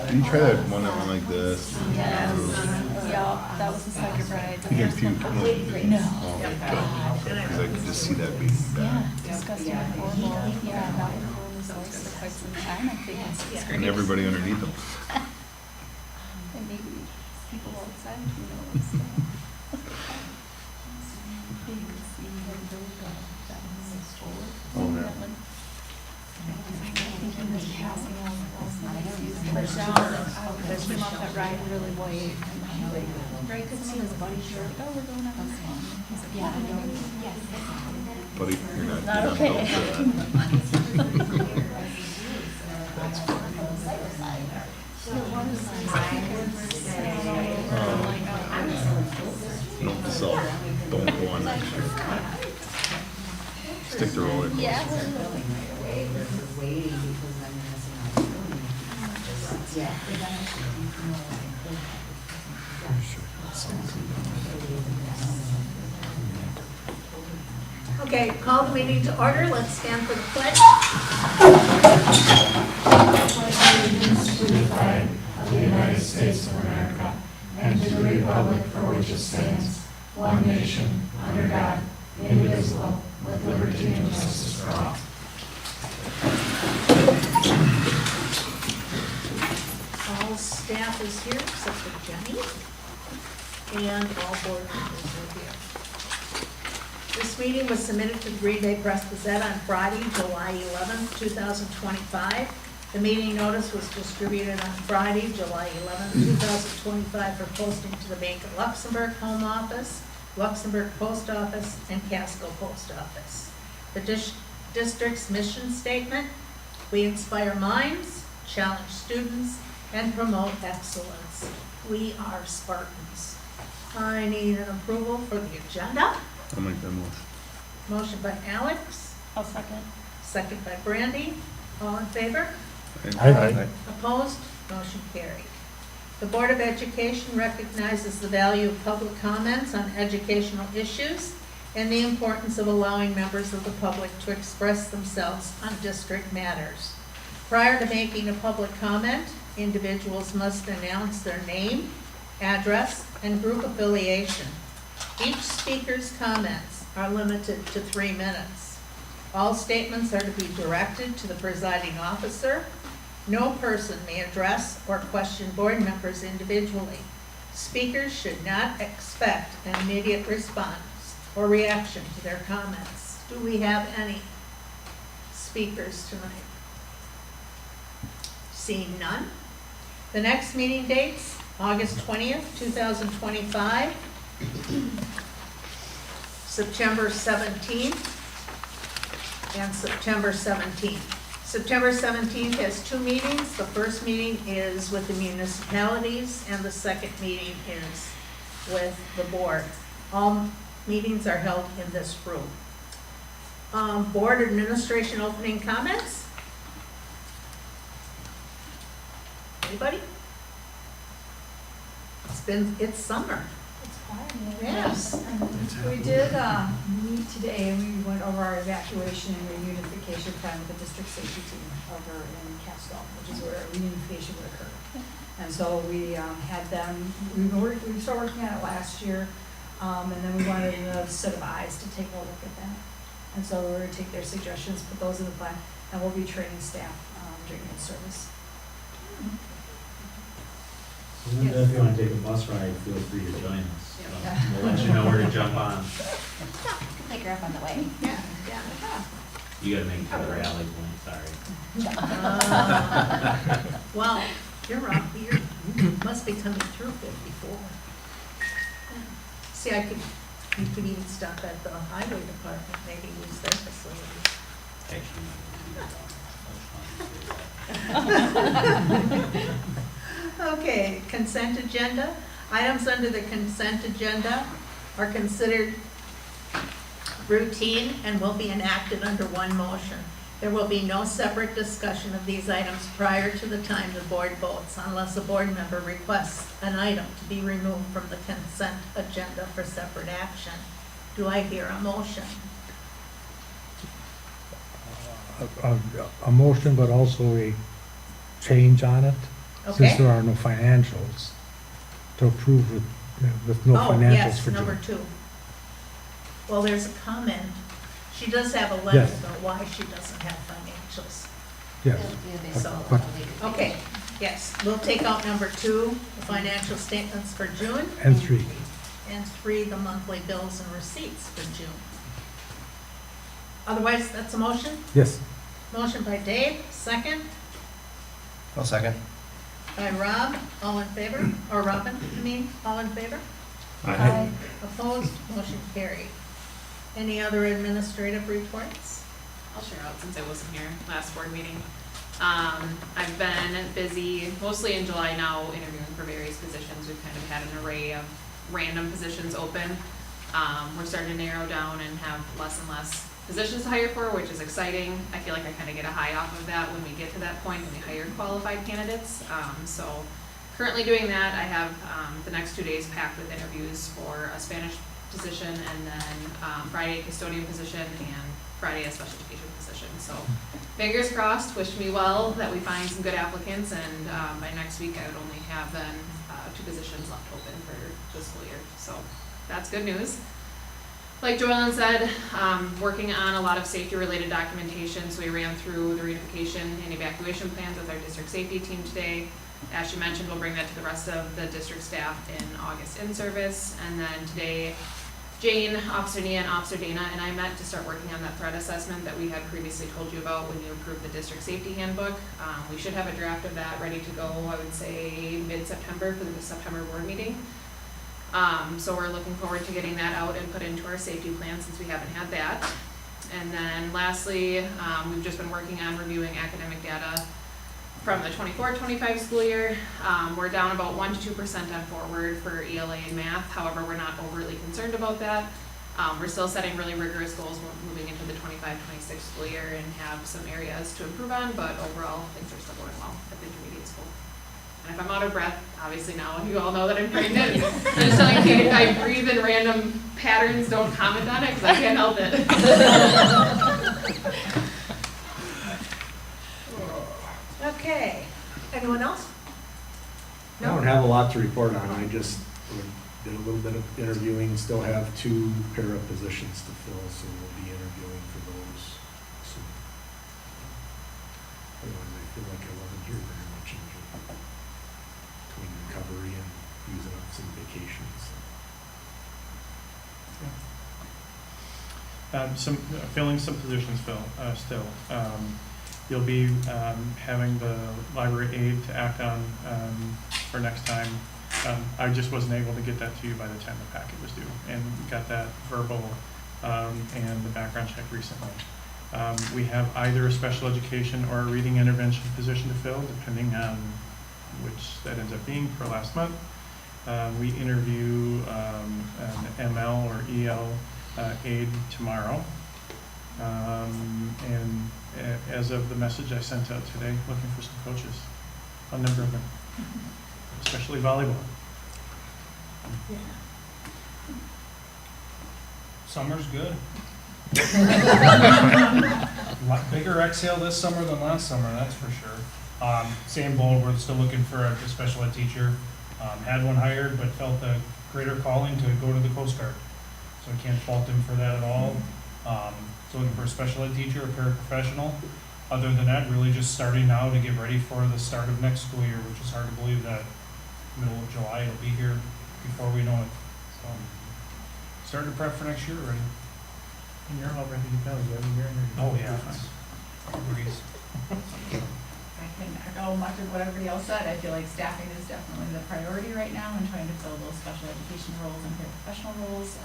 Can you try that one that went like this? Yes. Yeah, that was the second ride. You guys too? No. Oh, because I could just see that being bad. Yeah, disgusting and horrible. Yeah, that was on the source for quite some time. I think it's great. And everybody underneath them. And maybe people outside, who knows? Oh, yeah. There's came off that ride really white. Right, because some of his buddies were like, oh, we're going on this one. He's like, yeah, Buddy, you're not Not you're okay. not built for that. That's funny. Note to self, don't go on next year. Stick to roller coasters. Okay, call the meeting to order. Let's stand for the pledge. Allegiance to the flag of the United States of America and to the republic for which it stands, one nation, under God, indivisible, with liberty and justice for all. All staff is here except for Jenny, and all board members are here. This meeting was submitted to the Green Bay Press-Gazette on Friday, July 11th, 2025. The meeting notice was distributed on Friday, July 11th, 2025 for posting to the Bank of Luxembourg Home Office, Luxembourg Post Office, and Casco Post Office. The district's mission statement: we inspire minds, challenge students, and promote excellence. We are Spartans. I need an approval for the agenda. I'll make that motion. Motion by Alex, I'll second. second by Brandy. All in favor? Aye. Opposed? Motion carried. The Board of Education recognizes the value of public comments on educational issues and the importance of allowing members of the public to express themselves on district matters. Prior to making a public comment, individuals must announce their name, address, and group affiliation. Each speaker's comments are limited to 3 minutes. All statements are to be directed to the presiding officer. No person may address or question board members individually. Speakers should not expect an immediate response or reaction to their comments. Do we have any speakers tonight? Seeing none. The next meeting dates, August 20th, 2025, September 17th, and September 17th. September 17th has 2 meetings. The first meeting is with the municipalities, and the second meeting is with the board. All meetings are held in this room. Board administration opening comments? Anybody? It's summer. Yes. We did meet today, and we went over our evacuation and reunification plan with the district safety team over in Casco, which is where reunification would occur. And so we had them, we started working on it last year, and then we wanted another set of eyes to take a look at that. And so we're going to take their suggestions, put those in the plan, and we'll be training staff during that service. Linda, if you want to take a bus ride, feel free to join us. We'll let you know where to jump on. Pick her up on the way. Yeah. You gotta make it to the rally point, sorry. Well, you're wrong. You must be coming through 54. See, you could even stop at the highway department, maybe use their facility. Okay, consent agenda. Items under the consent agenda are considered routine and will be enacted under one motion. There will be no separate discussion of these items prior to the time the board votes unless a board member requests an item to be removed from the consent agenda for separate action. Do I hear a motion? A motion, but also a change on it, since Okay? there are no financials to approve with no Oh, financials yes, for number June. 2. Well, there's a comment. She does have a letter Yes. about why she doesn't have financials. Yes, So, but, okay, yes, we'll take out number 2, the financial statements for June, and 3. and 3, the monthly bills and receipts for June. Otherwise, that's a motion? Yes, Motion by Dave, second I'll second. by Rob, all in favor? Or Robin, I mean, all in favor? Aye. Opposed, motion carried. Any other administrative reports? I'll share out since I wasn't here last board meeting. I've been busy, mostly in July now, interviewing for various positions. We've kind of had an array of random positions open. We're starting to narrow down and have less and less positions to hire for, which is exciting. I feel like I kind of get a high off of that when we get to that point, when we hire qualified candidates. So currently doing that. I have the next 2 days packed with interviews for a Spanish position, and then Friday a custodian position, and Friday a special education position. So fingers crossed, wish me well that we find some good applicants, and by next week I would only have then 2 positions left open for the school year. So that's good news. Like Joellen said, working on a lot of safety-related documentation, so we ran through the reunification and evacuation plans with our district safety team today. As she mentioned, we'll bring that to the rest of the district staff in August in service, and then today Jane, Officer Nia, and Officer Dana and I met to start working on that threat assessment that we had previously told you about when you approved the district safety handbook. We should have a draft of that ready to go, I would say, mid-September for the September board meeting. So we're looking forward to getting that out and put into our safety plan since we haven't had that. And then lastly, we've just been working on reviewing academic data from the 24-25 school year. We're down about 1 to 2% on forward for ELA and math. However, we're not overly concerned about that. We're still setting really rigorous goals moving into the 25-26 school year and have some areas to improve on, but overall things are still going well at the intermediate school. And if I'm out of breath, obviously now you all know that I'm pregnant. I'm just telling you, if I breathe in random patterns, don't comment on it because I can't help it. Okay, anyone else? I don't have a lot to report on. I just did a little bit of interviewing, still have 2 para positions to fill, so we'll be interviewing for those soon. Otherwise, I feel like I wasn't here very much in June, between recovery and using up some vacations. Filling some positions still. You'll be having the library aide to act on for next time. I just wasn't able to get that to you by the time the packet was due, and got that verbal and the background check recently. We have either a special education or a reading intervention position to fill, depending on which that ends up being for last month. We interview an ML or EL aide tomorrow. And as of the message I sent out today, looking for some coaches, a number of them, especially volleyball. Yeah. Summer's good. Lot bigger exhale this summer than last summer, that's for sure. Same bold, we're still looking for a special ed teacher. Had one hired, but felt a greater calling to go to the Coast Guard. So I can't fault him for that at all. So looking for a special ed teacher, a paraprofessional. Other than that, really just starting now to get ready for the start of next school year, which is hard to believe that middle of July it'll be here before we know it. So starting to prep for next year already. And you're all ready to go. You have a year in your. Oh, yeah. Breeze. I can echo much of what everybody else said. I feel like staffing is definitely the priority right now and trying to fill those special education roles and paraprofessional roles.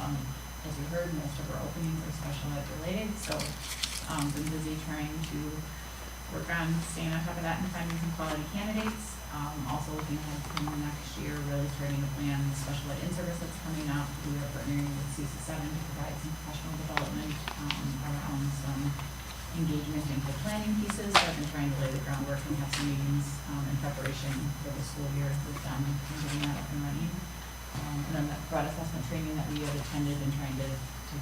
As you heard, most of our openings are special ed related, so been busy trying to work on staying on top of that and finding some quality candidates. Also looking ahead to next year, really starting to plan the special ed in-service that's coming up. We are partnering with CC7 to provide some professional development around some engagement and planning pieces. So I've been trying to lay the groundwork and have some meetings in preparation for the school year with them and getting that up and running. And then that broad assessment training that we had attended and trying to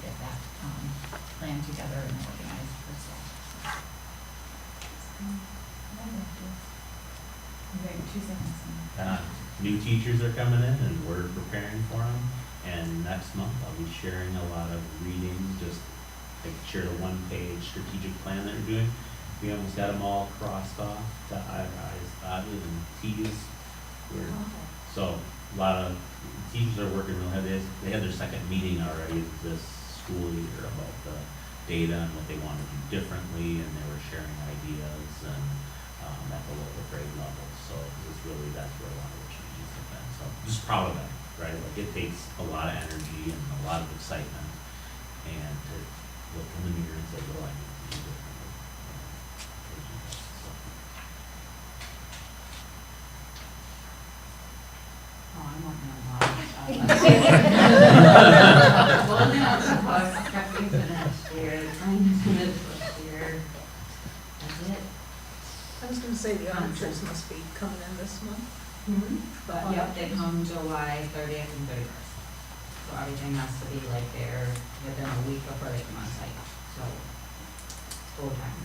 get plan together and organize for stuff. Okay, 2 seconds. New teachers are coming in and we're preparing for them. And next month I'll be sharing a lot of readings, just I shared a 1-page strategic plan that we're doing. We almost got them all crossed off, the I's dotted and T's. So a lot of teachers are working real hard. They had their second meeting already this school year about the data and what they want to do differently, and they were sharing ideas and at the local grade level. So it's really, that's where a lot of the changes have been. So I'm just proud of them, right? Like it takes a lot of energy and a lot of excitement, and to look in the mirror and say, well, I need to do differently. So. Oh, I'm working on a lot of stuff. Closing out the books, prepping for next year, trying to finish this year. That's it. I was gonna say the auditors must be coming in this month. But yep, they come July 30th and 31st. So everything has to be like there within a week before they come on site. So, full time.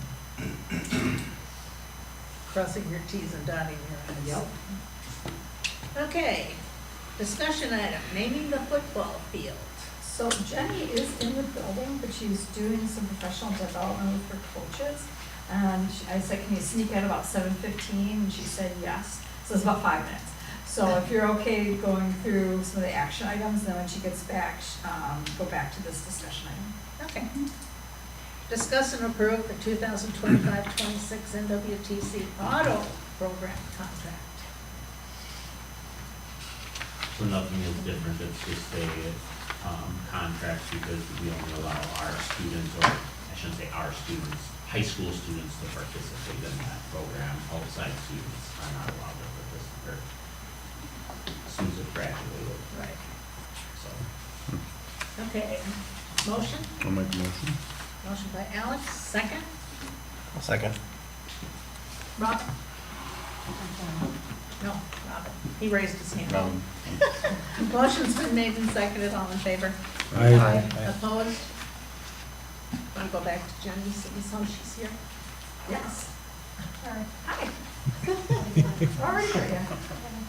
Crossing your T's and dotting your I's. Yep. Okay, discussion item, naming the football field. So Jenny is in the building, but she's doing some professional development with her coaches. And I said, can you sneak out about 7:15? And she said yes. So it's about 5 minutes. So if you're okay going through some of the action items, then when she gets back, go back to this discussion item. Okay. Discuss and approve the 2025-26 NWTC auto program contract. So nothing is different, it's just a contract because we only allow our students, or I shouldn't say our students, high school students to participate in that program. Outside students are not allowed to participate. Students have graduated, Right. so. Okay, motion? I'll make a motion. Motion by Alex, second. I'll second. Rob? No, Robin. He raised his hand. Robin. Motion's been made and seconded, all in favor? Aye. Opposed? Want to go back to Jenny, so she's here? Yes. All right. Hi. Already here, yeah.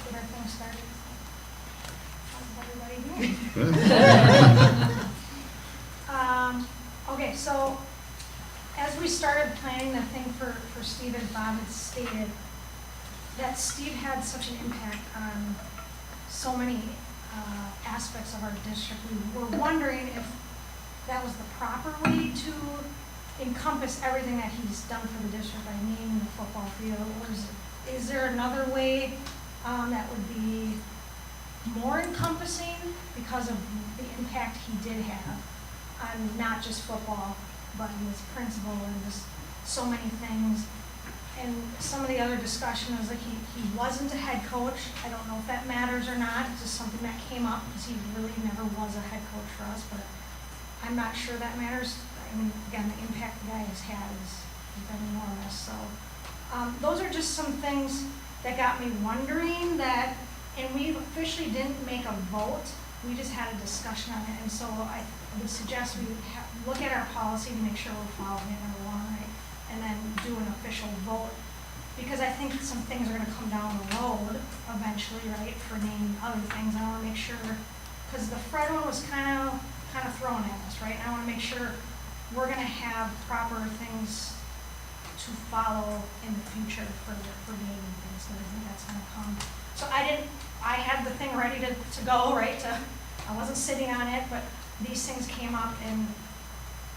Get our thing started. How's everybody doing? Okay, so as we started planning the thing for Steve, and Bob had stated that Steve had such an impact on so many aspects of our district. We were wondering if that was the proper way to encompass everything that he's done for the district by naming the football field, or is there another way that would be more encompassing because of the impact he did have on not just football, but he was principal and just so many things. And some of the other discussion was like he wasn't a head coach. I don't know if that matters or not. It's just something that came up because he really never was a head coach for us, but I'm not sure that matters. I mean, again, the impact the guy has had has been enormous. So those are just some things that got me wondering that, and we officially didn't make a vote. We just had a discussion on it. And so I would suggest we look at our policy to make sure we're following it, number one, right? And then do an official vote. Because I think some things are going to come down the road eventually, right, for naming other things. I want to make sure, because the Fred one was kind of thrown at us, right? And I want to make sure we're going to have proper things to follow in the future for naming things. So I think that's going to come. So I had the thing ready to go, right? I wasn't sitting on it, but these things came up and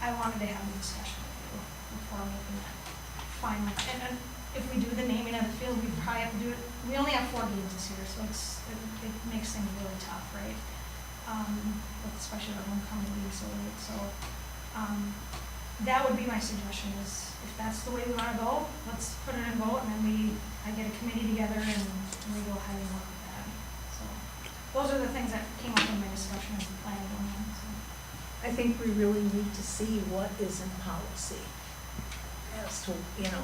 I wanted to have a discussion with you before making that final. And if we do the naming of the field, we probably have to do it. We only have 4 games this year, so it makes things really tough, right? Especially with homecoming being so late. So that would be my suggestion is if that's the way we want to go, let's put it in vote and then I get a committee together and we go ahead and work with that. So those are the things that came up in my discussion as the plan going on. So. I think we really need to see what is in policy as to,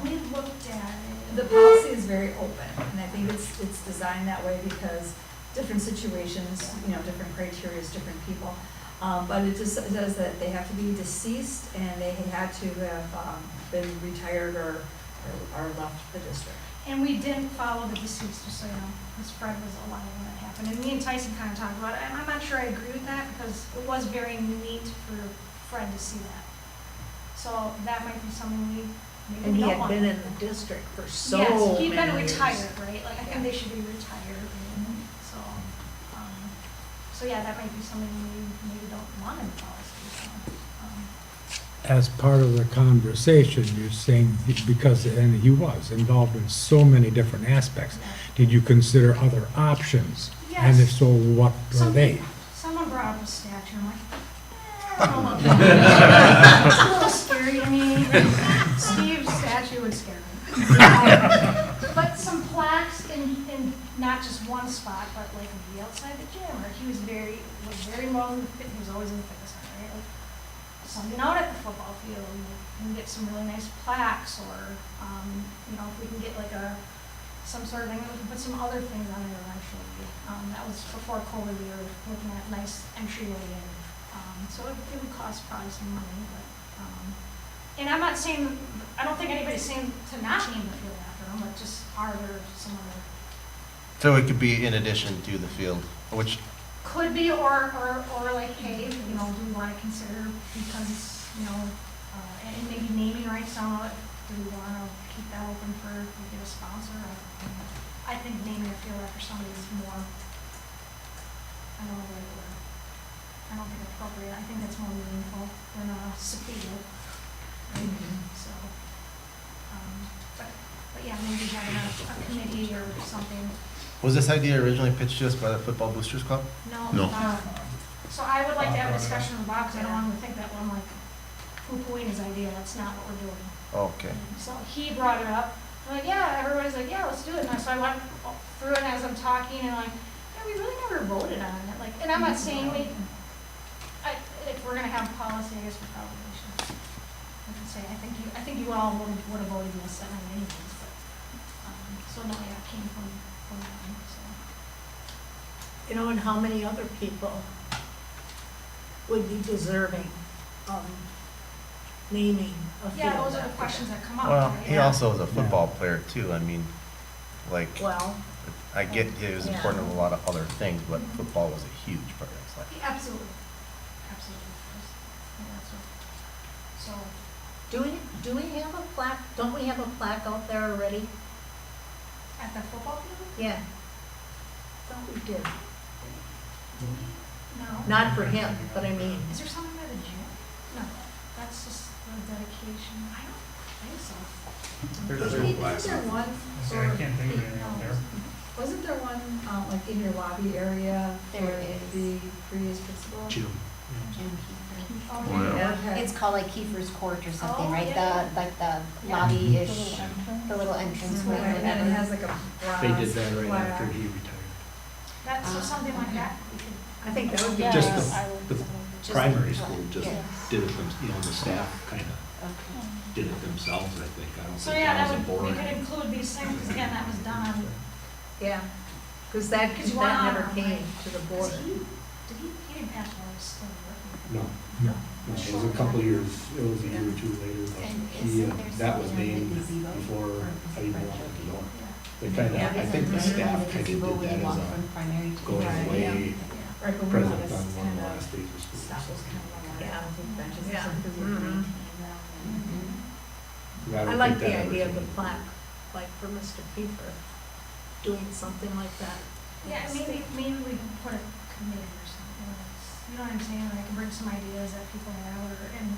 We looked at it. The policy is very open, and I think it's designed that way because different situations, different criteria, different people. But it just says that they have to be deceased and they had to have been retired or left the district. And we didn't follow the deceased, just so you know, because Fred was alive when that happened. And me and Tyson kind of talked about it, and I'm not sure I agree with that, because it was very neat for Fred to see that. So that might be something we maybe And we he don't had want. been in the district for so Yes, many he'd been years. retired, right? Like, I Yeah. think they should be retired. So, so yeah, that might be something we maybe don't want in the policy, so. As part of the conversation, you're saying, because, and he was involved in so many different aspects, did you consider other options? And if Yes. so, what were they? Someone brought up a statue, I'm like, I don't know about that. It's a little scary to me. Steve's statue would scare me. But some plaques in not just one spot, but like the outside the gym, or he was very well in the fit, he was always in the fitness center, right? Like something out at the football field, and get some really nice plaques, or, you know, if we can get like some sort of thing, we can put some other things on there eventually. That was before COVID, we were looking at nice entryway in. So it would cost probably some money, but, and I'm not saying, I don't think anybody's saying to not name the field after them, but just are there some other, So it could be in addition to the field, which, could be, or like, hey, you know, do we want to consider, because, you know, and maybe naming rights down, do we want to keep that open for, if we get a sponsor? I think naming a field after somebody is more, I don't know, I don't think appropriate. I think that's more meaningful than secluded. So, but yeah, maybe having a committee or something. was this idea originally pitched to us by the Football Boosters Club? No. So I would like to have a discussion with Bob, because I don't want to think that I'm like poo-pooing his idea. That's not what we're doing. Okay. So he brought it up. I'm like, yeah, everybody's like, yeah, let's do it. And so I went through it as I'm talking, and like, yeah, we really never voted on it. Like, and I'm not saying if we're gonna have policy, I guess we probably should. I can say, I think you all would have voted yes on it anyways, but, so no, yeah, it came from them, so. You know, and how many other people would be deserving of naming a field Yeah, those are the after questions them? that come up, Well, right? he also was a football player too, I mean, like, Well, I get it was Yeah. important in a lot of other things, but football was a huge part of his life. Yeah, absolutely, absolutely. Yeah, that's what, so, do we have a plaque, don't we have a plaque out there already? at the football field? Yeah. Thought we did. No. Not for him, but I mean, Is there something by the gym? No, that's just the dedication. I don't think so. Isn't there one, See, I can't think of anything out there. wasn't there one, like in your lobby area for There is. the previous principal? Jim. Oh, Oh, yeah. Okay. It's called like Kiefer's Court or something, Oh, right? yeah. The lobby-ish, the little entrance way or And it whatever. has like a bronze They did that right flag. after he retired. That's so something like that. We could, I think that would be Just nice. the primary school just Yeah. did it, the staff kind of Okay. did it themselves, I think. I don't so think yeah, that that was a would, we board. could include these things, because again, that was done. Yeah, because that Because you want never honor, came right? to the Cause board. he didn't pass while he was still working. No, No. no, it was a couple years, it was a year or two later, but And he, isn't there that was something on named the gazebo? before Or I even wanted to know. Yeah. They kind of, I think the staff kind of did that as a going away Right, but we're present not on one of the kind of, last days of school. stuff was kind of like, Yeah. benches and Yeah. stuff, because we Mhm. maintain them. I I don't like think the that ever idea of the changed. plaque, like for Mr. Kiefer, doing something like that. Yeah, maybe we can put a committee or something, you know what I'm saying, I can bring some ideas that people have, or, and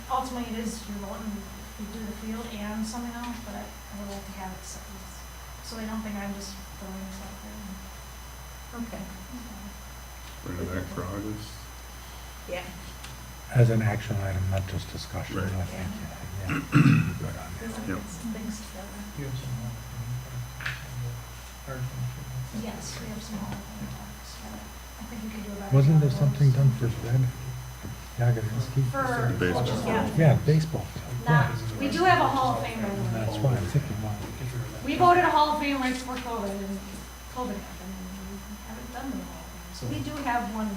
ultimately it is your vote, and we do the field and something else, but I would like to have it so they don't think I'm just throwing this out there. Okay, Bring it back for August. yeah. As an action item, not just discussion, I Right. think, yeah, good on that. Yep. Things together. You have some more. Hard things. Yes, we have some other talks, but I think we could do a better Wasn't job there of something those. done for Fred Yagodinsky? For. Baseball. Yeah. Yeah, baseball. Not, we do have a Hall of Fame, by the way. That's why I'm thinking, well, We voted a Hall of Fame right before COVID, and COVID happened, and we haven't done the Hall of Fame. So we do have one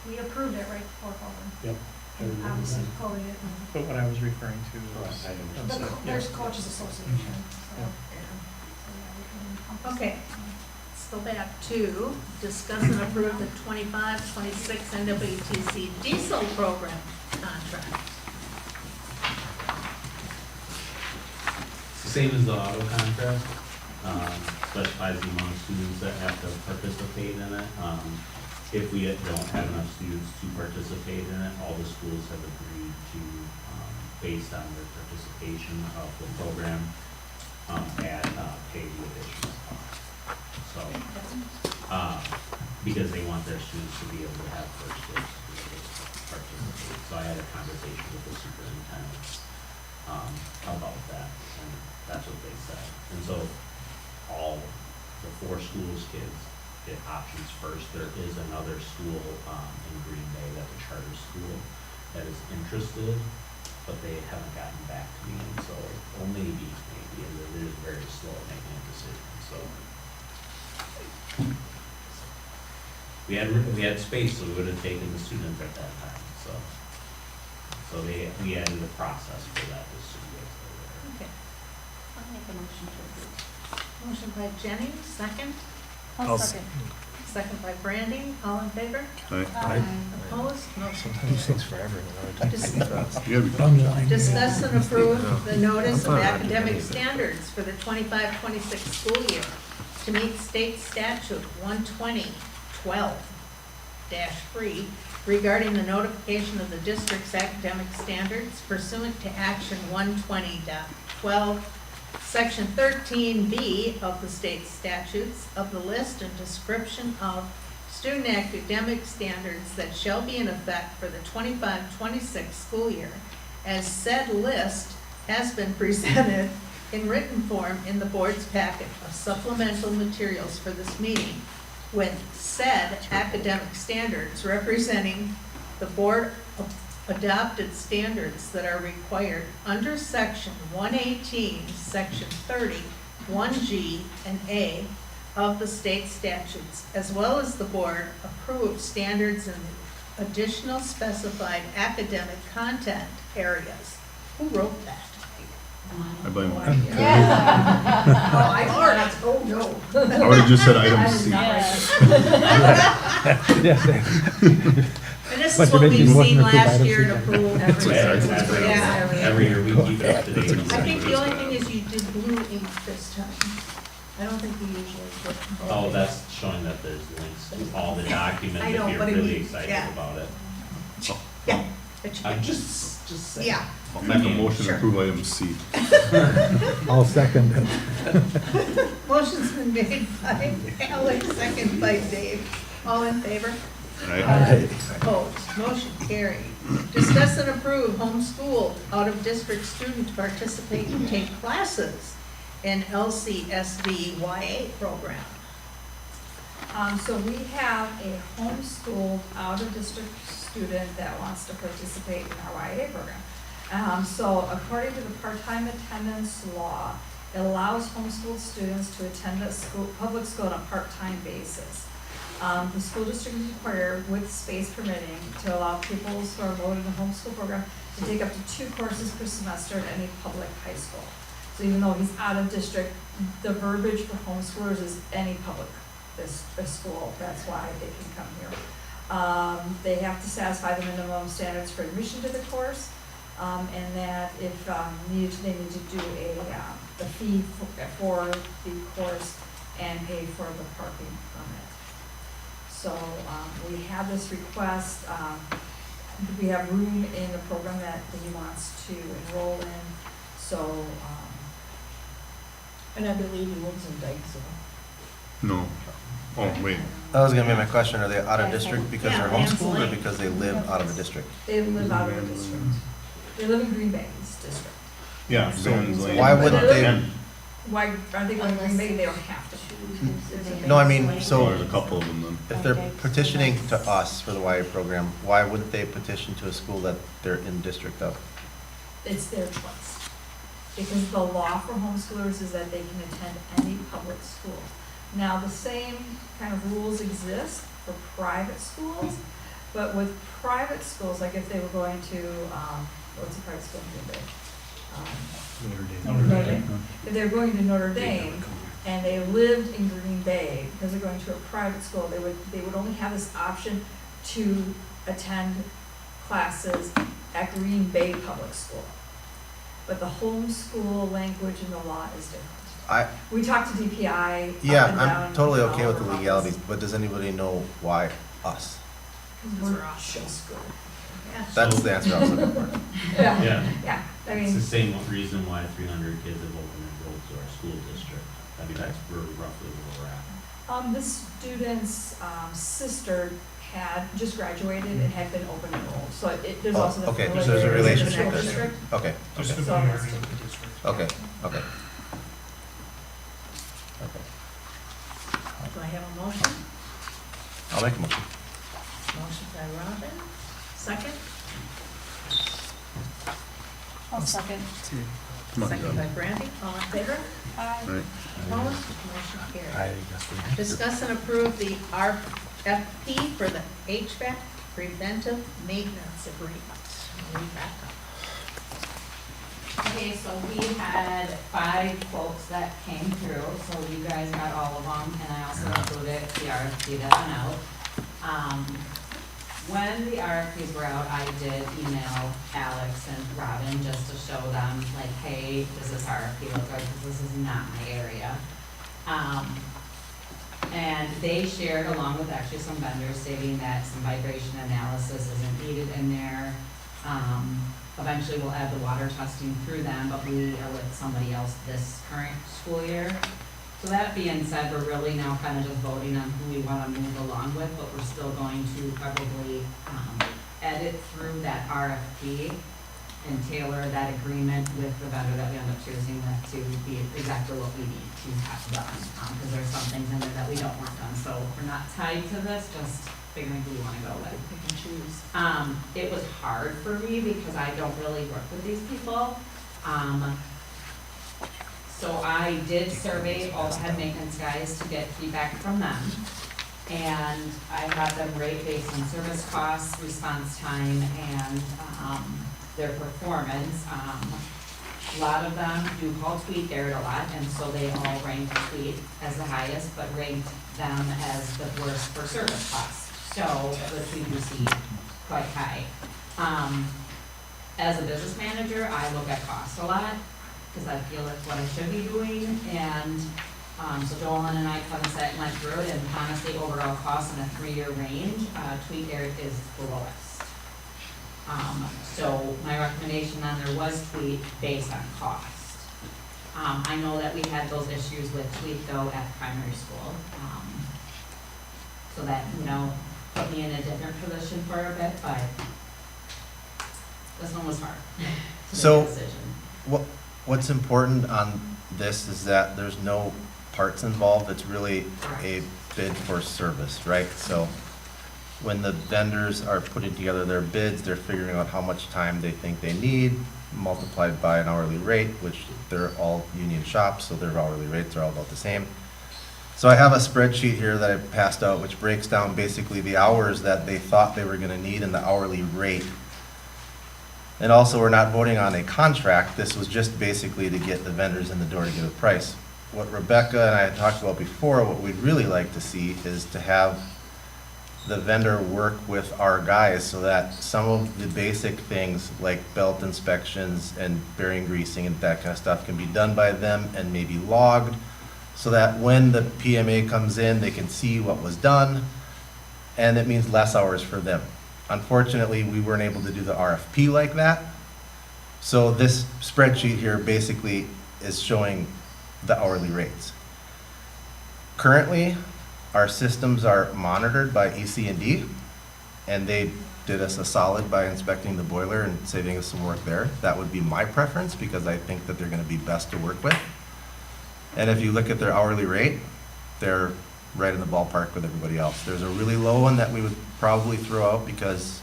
We approved it right before COVID. Yep. And obviously COVID didn't. But what I was referring to Oh, was. I understand. But Yeah. there's coaches association, so, Yeah. so yeah, we can encompass Okay. that. Let's go back to discuss and approve the 25-26 NWTC diesel program contract. It's the same as the auto contract, specifies the amount of students that have to participate in it. If we don't have enough students to participate in it, all the schools have agreed to, based on their participation of the program, add, pay the additional cost. So, because they want their students to be able to have first dibs to be able to participate. So I had a conversation with the superintendents, about that, and that's what they said. And so all the 4 schools kids get options first. There is another school, in Green Bay, that's a charter school, that is interested, but they haven't gotten back to me, and so, well, maybe, and they're just very slow at making a decision, so. We had space, so we would have taken the students at that time, so. So we added a process for that this year. Okay. I'll make a motion to approve. Motion by Jenny, second. I'll Second. Second by Brandy, all in favor? Aye. Opposed? Motion Sometimes things for everyone. You gotta be- Online. Discuss and approve the notice of academic standards for the 25-26 school year to meet state statute 120-12-3 regarding the notification of the district's academic standards pursuant to action 120.12, section 13B of the state statutes of the list and description of student academic standards that shall be in effect for the 25-26 school year, as said list has been presented in written form in the board's packet of supplemental materials for this meeting, with said academic standards representing the board adopted standards that are required under section 118, section 30, 1G and A of the state statutes, as well as the board approved standards in the additional specified academic content areas. Who wrote that? I blame him. Oh, I learned, oh, no. I would've just said item C. And this But is you're what making we've one seen or two last items year and again. approved. Yeah. Every year we keep it up to date. I think the only thing is you did blue ink this time. I don't think you usually put. Oh, that's showing that there's links to all the documents I if know, you're but I really mean, excited yeah. about it. Yeah. but you- I'm just saying. Yeah. I'll make a motion to Sure. approve item C. I'll second it. Motion's been made by Alex, second by Dave. All in favor? Aye. Opposed? Motion carried. Discuss and approve homeschooled out-of-district student to participate and take classes in LCSD YA program. So we have a homeschooled out-of-district student that wants to participate in our YA program. So according to the part-time attendance law, it allows homeschooled students to attend a school, public school on a part-time basis. The school district is required, with space permitting, to allow pupils who are enrolled in the homeschool program to take up to 2 courses per semester at any public high school. So even though he's out of district, the verbiage for homeschoolers is any public school. That's why they can come here. They have to satisfy the minimum standards for admission to the course, and that if needed, they need to do a fee for the course and pay for the parking permit. So we have this request. We have room in the program that he wants to enroll in. So, And I believe he lives in Dykesville. No. Oh, wait. That was gonna be my question, are they out of district because they're Yeah, homeschooled or Lance because they live out of the district? they live out of the district. They live in Green Bay's district. Yeah, Vans Lane. Why wouldn't they, Why aren't they going to Green Bay? They don't have to. no, I mean, So so there's a couple of them then. if they're petitioning to us for the YA program, why wouldn't they petition to a school that they're in district of? It's their choice. Because the law for homeschoolers is that they can attend any public school. Now, the same kind of rules exist for private schools, But with private schools, like if they were going to, what's a private school in Green Bay? Notre Dame. Notre Dame. If they're going to Notre Dame and they lived in Green Bay, because they're going to a private school, they would only have this option to attend classes at Green Bay Public School. But the homeschool language in the law is different. We talked to DPI. Yeah, up and down I'm totally okay with the all over legalities, but does anybody know why us? Because we're just good. That's the answer I was looking for. Yeah, Yeah. yeah, I It's the mean, same reason why 300 kids have opened enrolled to our school district. I mean, that's roughly where we're at. this student's, sister had just graduated and had been open enrolled, so there's Oh, also the. okay, so familiarity there's a with the relationship school there. district. Okay, Just the So- familiarity with the district. okay, okay. Okay. Do I have a motion? I'll make a motion. Motion by Robin, second? I'll second. Come on, Second John. by Brandy, all in favor? Aye. Right. Opposed? Motion carried. I guess we. Discuss and approve the RFP for the HVAC preventive maintenance agreement. Rebecca. Okay, so we had 5 quotes that came through, so you guys got all of them, and I also included the RFP that went out. When the RFPs were out, I did email Alex and Robin just to show them, like, hey, does this RFP look good, because this is not my area. And they shared, along with actually some vendors, stating that some vibration analysis isn't needed in there. Eventually, we'll add the water testing through them, but we are with somebody else this current school year. So that being said, we're really now kind of just voting on who we want to move along with, but we're still going to probably edit through that RFP and tailor that agreement with the vendor that we end up choosing that to be exactly what we need to have done. Because there's some things in there that we don't want done, so we're not tied to this, just figuring who we want to go with. Pick and choose. It was hard for me because I don't really work with these people. So I did survey all the head maintenance guys to get feedback from them. And I had them rate based on service costs, response time, and their performance. A lot of them do call Tweet Air a lot, and so they all ranked Tweet as the highest, but ranked them as the worst for service costs. So the Tweet received quite high. As a business manager, I look at cost a lot, because I feel it's what I should be doing, and so Joellen and I kind of sat and went through it, and honestly, overall cost in a 3-year range, Tweet Air is the lowest. So my recommendation then there was Tweet based on cost. I know that we had those issues with Tweet though at primary school, so that, you know, put me in a different position for a bit, but this one was hard to make So- a decision. What's important on this is that there's no parts involved. It's really a bid for service, right? So when the vendors are putting together their bids, they're figuring out how much time they think they need, multiplied by an hourly rate, which they're all union shops, so their hourly rates are all about the same. So I have a spreadsheet here that I passed out, which breaks down basically the hours that they thought they were gonna need and the hourly rate. And also, we're not voting on a contract. This was just basically to get the vendors in the door to get a price. What Rebecca and I had talked about before, what we'd really like to see is to have the vendor work with our guys so that some of the basic things like belt inspections and bearing greasing and that kind of stuff can be done by them and maybe logged, so that when the PMA comes in, they can see what was done, and it means less hours for them. Unfortunately, we weren't able to do the RFP like that. So this spreadsheet here basically is showing the hourly rates. Currently, our systems are monitored by EC&D, and they did us a solid by inspecting the boiler and saving us some work there. That would be my preference because I think that they're gonna be best to work with. And if you look at their hourly rate, they're right in the ballpark with everybody else. There's a really low one that we would probably throw out because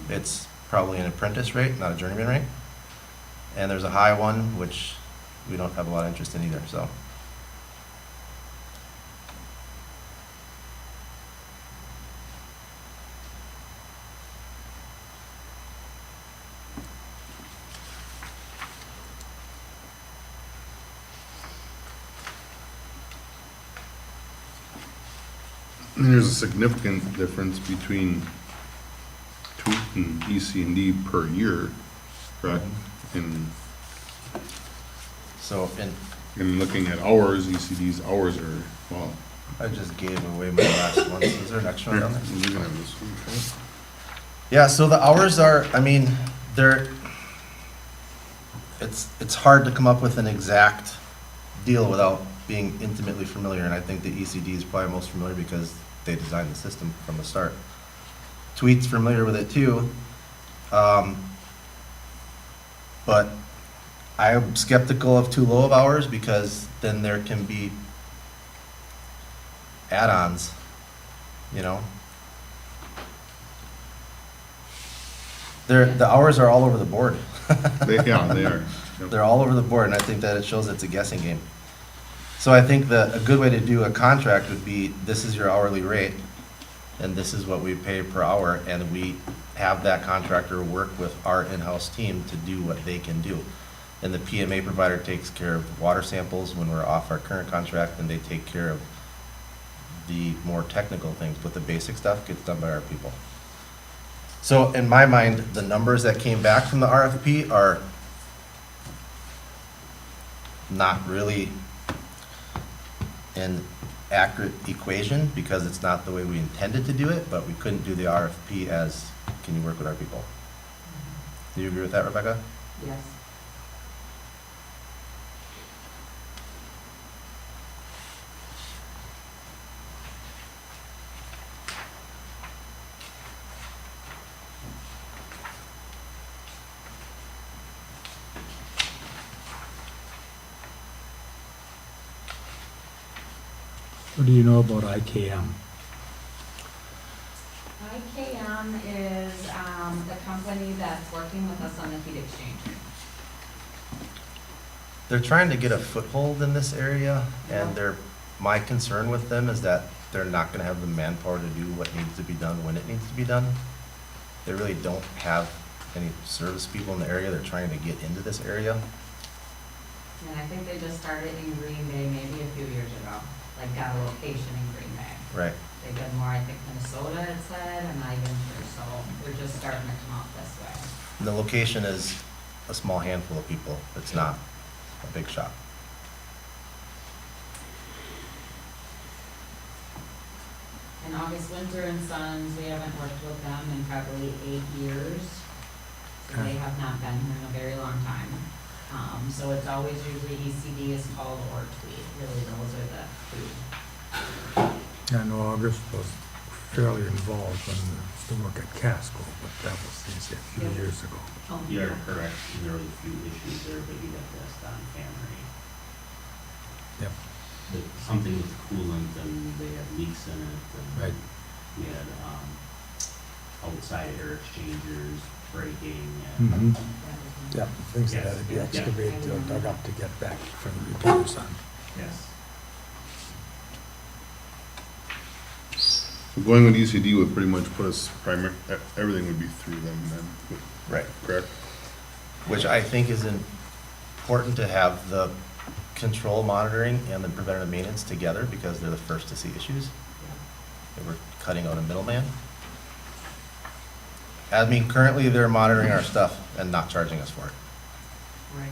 it's probably an apprentice rate, not a journeyman rate. And there's a high one, which we don't have a lot of interest in either, so. And there's a significant difference between tweet and EC&D per year, correct? And So, and in looking at hours, ECD's hours are, well. I just gave away my last one. Is there an extra one down there? You can have this one, okay? Yeah, so the hours are, I mean, they're, it's hard to come up with an exact deal without being intimately familiar, and I think the ECD is probably most familiar because they designed the system from the start. Tweet's familiar with it too, but I'm skeptical of too low of hours because then there can be add-ons, you know? The hours are all over the board. Yeah, they are. Yep. They're all over the board, and I think that it shows it's a guessing game. So I think that a good way to do a contract would be, this is your hourly rate, and this is what we pay per hour, and we have that contractor work with our in-house team to do what they can do. And the PMA provider takes care of water samples when we're off our current contract, and they take care of the more technical things, but the basic stuff gets done by our people. So in my mind, the numbers that came back from the RFP are not really an accurate equation because it's not the way we intended to do it, but we couldn't do the RFP as, can you work with our people? Do you agree with that, Rebecca? Yes. What do you know about IKM? IKM is the company that's working with us on the heat exchanger. They're trying to get a foothold in this area, and my concern with them is that they're not gonna have the manpower to do what needs to be done when it needs to be done. They really don't have any service people in the area. They're trying to get into this area. And I think they just started in Green Bay maybe a few years ago, like got a location in Green Bay. Right. They've done more, I think Minnesota it said, I'm not even sure, so they're just starting to come out this way. And the location is a small handful of people. It's not a big shop. And August Winter and Sons, we haven't worked with them in probably 8 years. So they have not been here in a very long time. So it's always usually ECD is called or Tweet, really those are the two. I know August was fairly involved when we used to work at Casco, but that was a few years ago. You are correct, there were a few issues there, but you got this on Family. Yep. Something with coolant and they had leaks in it. And Right. we had, outside air exchangers breaking Mhm. and. Yeah, things that had to be Yes. excavated or dug up to get back from the repairs on. Yes. So going with ECD would pretty much put us everything would be through them then, Right. correct? Which I think is important to have the control monitoring and the preventative maintenance together because they're the first to see issues. And we're cutting out a middleman. I mean, currently they're monitoring our stuff and not charging us for it. Right.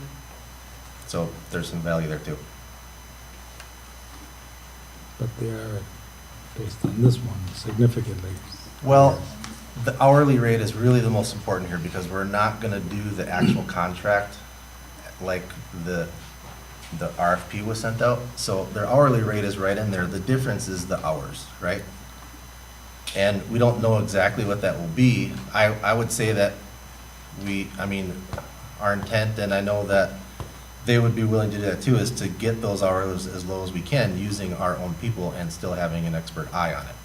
So there's some value there too. But they are, based on this one, significantly. Well, the hourly rate is really the most important here because we're not gonna do the actual contract like the RFP was sent out. So their hourly rate is right in there. The difference is the hours, right? And we don't know exactly what that will be. I would say that our intent, and I know that they would be willing to do that too, is to get those hours as low as we can using our own people and still having an expert eye on it.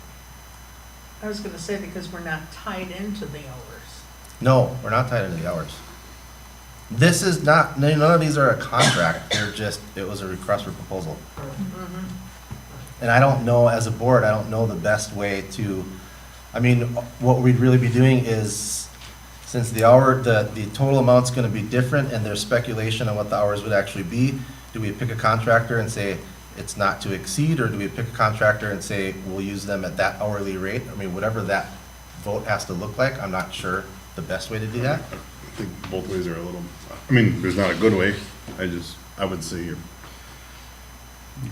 I was gonna say, because we're not tied into the hours. No, we're not tied into the hours. This is not, none of these are a contract, it was a request for proposal. And I don't know, as a board, I don't know the best way to, what we'd really be doing is, since the total amount's gonna be different and there's speculation on what the hours would actually be, do we pick a contractor and say, it's not to exceed, or do we pick a contractor and say, we'll use them at that hourly rate? I mean, whatever that vote has to look like, I'm not sure the best way to do that. I think both ways are a little, I mean, there's not a good way. I would say you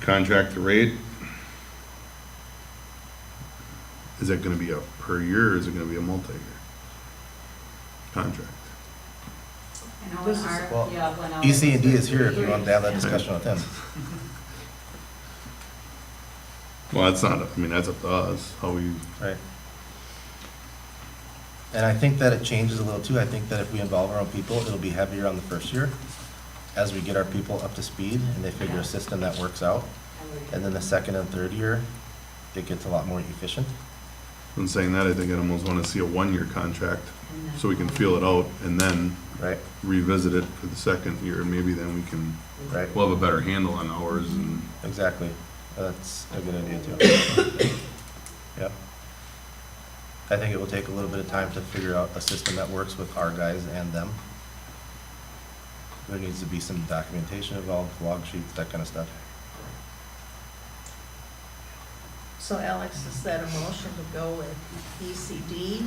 contract the rate. Is that gonna be a per year, or is it gonna be a multi-year contract? I know This when is- our, well, yeah, when our. EC&D is here if you want to have that discussion with him. Well, that's not, I mean, that's up to us, how we, Right. And I think that it changes a little too. I think that if we involve our own people, it'll be heavier on the first year as we get our people up to speed and they figure a system that works out. And then the second and third year, it gets a lot more efficient. when saying that, I think I almost wanna see a one-year contract, so we can feel it out, and then Right, revisit it for the second year, and maybe then we can, right, we'll have a better handle on hours and. exactly. That's a good idea too. Yep. I think it will take a little bit of time to figure out a system that works with our guys and them. There needs to be some documentation involved, log sheets, that kind of stuff. So Alex, is that a motion to go with ECD,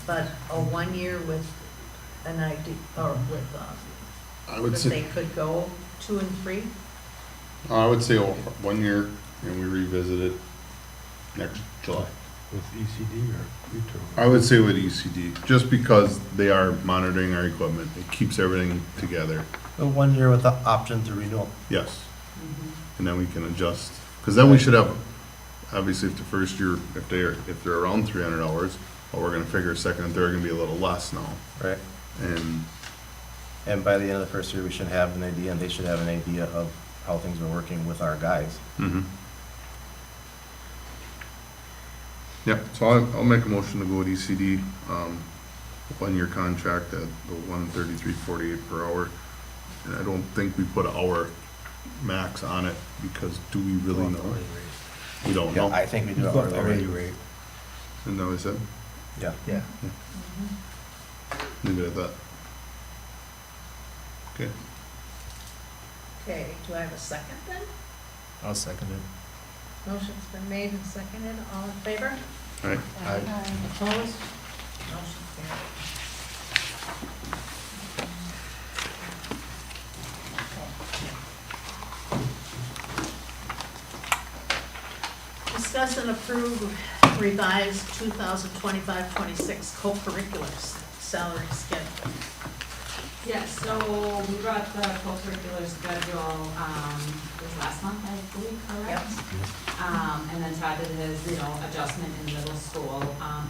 but a 1 year with an idea, or with, I would that say, they could go 2 and 3? I would say 1 year, and we revisit it next July. With ECD or Utah? I would say with ECD, just because they are monitoring our equipment, it keeps everything together, A 1 year with the option to renewal. yes. And then we can adjust, because then we should have, obviously, if the first year, if they're around 300 hours, well, we're gonna figure second and third are gonna be a little less now, Right. and And by the end of the first year, we should have an idea, and they should have an idea of how things are working with our guys. mhm. Yep, so I'll make a motion to go with ECD, 1 year contract at the 133.48 per hour. And I don't think we put an hour max on it, because do we really know? We don't Yeah, know. I think we do it hourly rate. Isn't that what I said? Yeah. Yeah. Leave it at that. Okay. Okay, do I have a second then? I'll second it. Motion's been made and seconded, all in favor? All right. Opposed? Motion carried. Discuss and approve revised 2025-26 co-curricular salary schedule. Yes, so we brought the co-curricular schedule, this last month, I believe, correct? And then Todd did his, adjustment in middle school.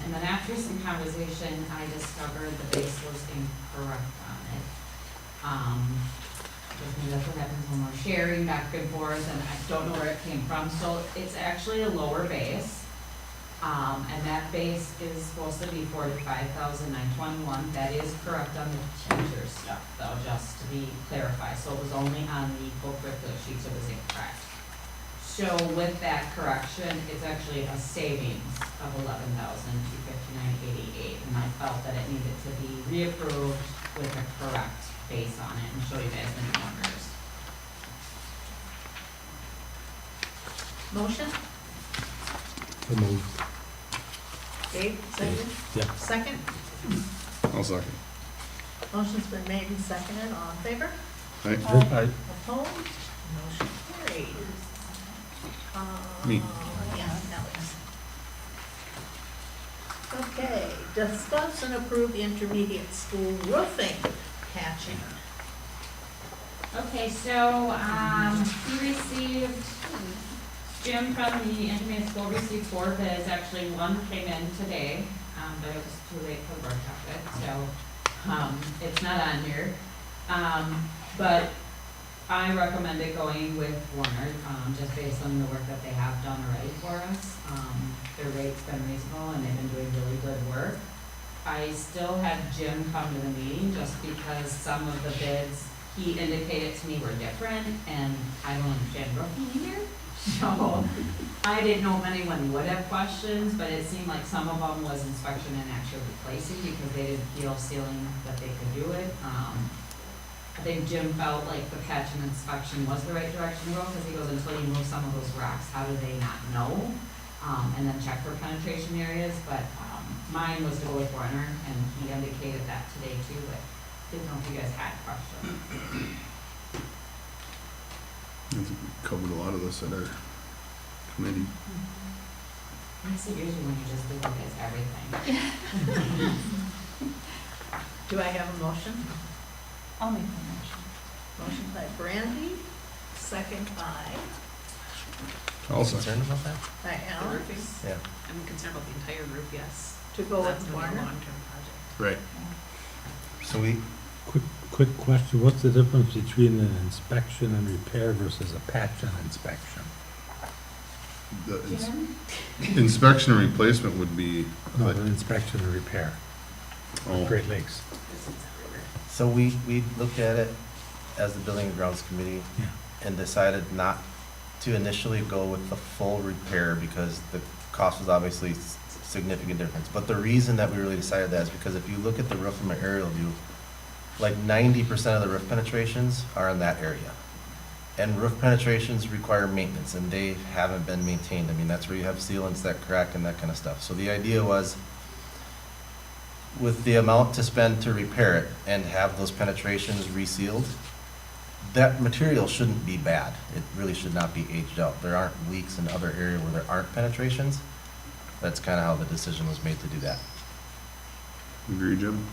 And then after some conversation, I discovered the base was incorrect on it. Just maybe that's what happens when we're sharing back and forth, and I don't know where it came from. So it's actually a lower base. And that base is supposed to be 45,921. That is correct on the teacher stuff, though, just to be clarified. So it was only on the co-curricular sheets it was incorrect. So with that correction, it's actually a savings of 11,259.88. And I felt that it needed to be reapproved with a correct base on it and show you guys the new numbers. Motion? So moved. Dave, second? Yeah. Second? I'll second. Motion's been made and seconded, all in favor? All right. Opposed? Motion carried. Me. Yeah, Alex. Okay, discuss and approve intermediate school roofing patching. Okay, so, we received, Jim from the intermediate school received 4 bids, actually one came in today, but it was too late for the workshop bid, so, it's not on here. But I recommended going with Warner, just based on the work that they have done already for us. Their rate's been reasonable and they've been doing really good work. I still had Jim come to the meeting just because some of the bids he indicated to me were different, and I don't understand roofing either. So I didn't know if anyone would have questions, but it seemed like some of them was inspection and actually replacing because they didn't feel sealing that they could do it. think Jim felt like the patch and inspection was the right direction to go, because he goes, until you move some of those rocks, how do they not know? And then check for penetration areas, but, mine was to go with Warner, and he indicated that today too, but didn't know if you guys had questions. I think we covered a lot of this at our committee. Makes it usually when you just leave you guys everything. Do I have a motion? I'll make the motion. Motion by Brandy, second by Also, Concerned about that? Alex, Yeah. I'm concerned about the entire roof, yes. to go That's with gonna be a Warner. long-term project. right, So we, Quick question, what's the difference between an inspection and repair versus a patch and inspection? the Jim? inspection and replacement would be, No, an inspection and repair, oh, Great Lakes. so we looked at it as the Building and Grounds Committee Yeah. and decided not to initially go with the full repair because the cost was obviously significant difference. But the reason that we really decided that is because if you look at the roof from an aerial view, like 90% of the roof penetrations are in that area. And roof penetrations require maintenance, and they haven't been maintained. I mean, that's where you have sealants that crack and that kind of stuff. So the idea was, with the amount to spend to repair it and have those penetrations resealed, that material shouldn't be bad. It really should not be aged out. There aren't leaks in other areas where there aren't penetrations. That's kind of how the decision was made to do that. agree, Jim?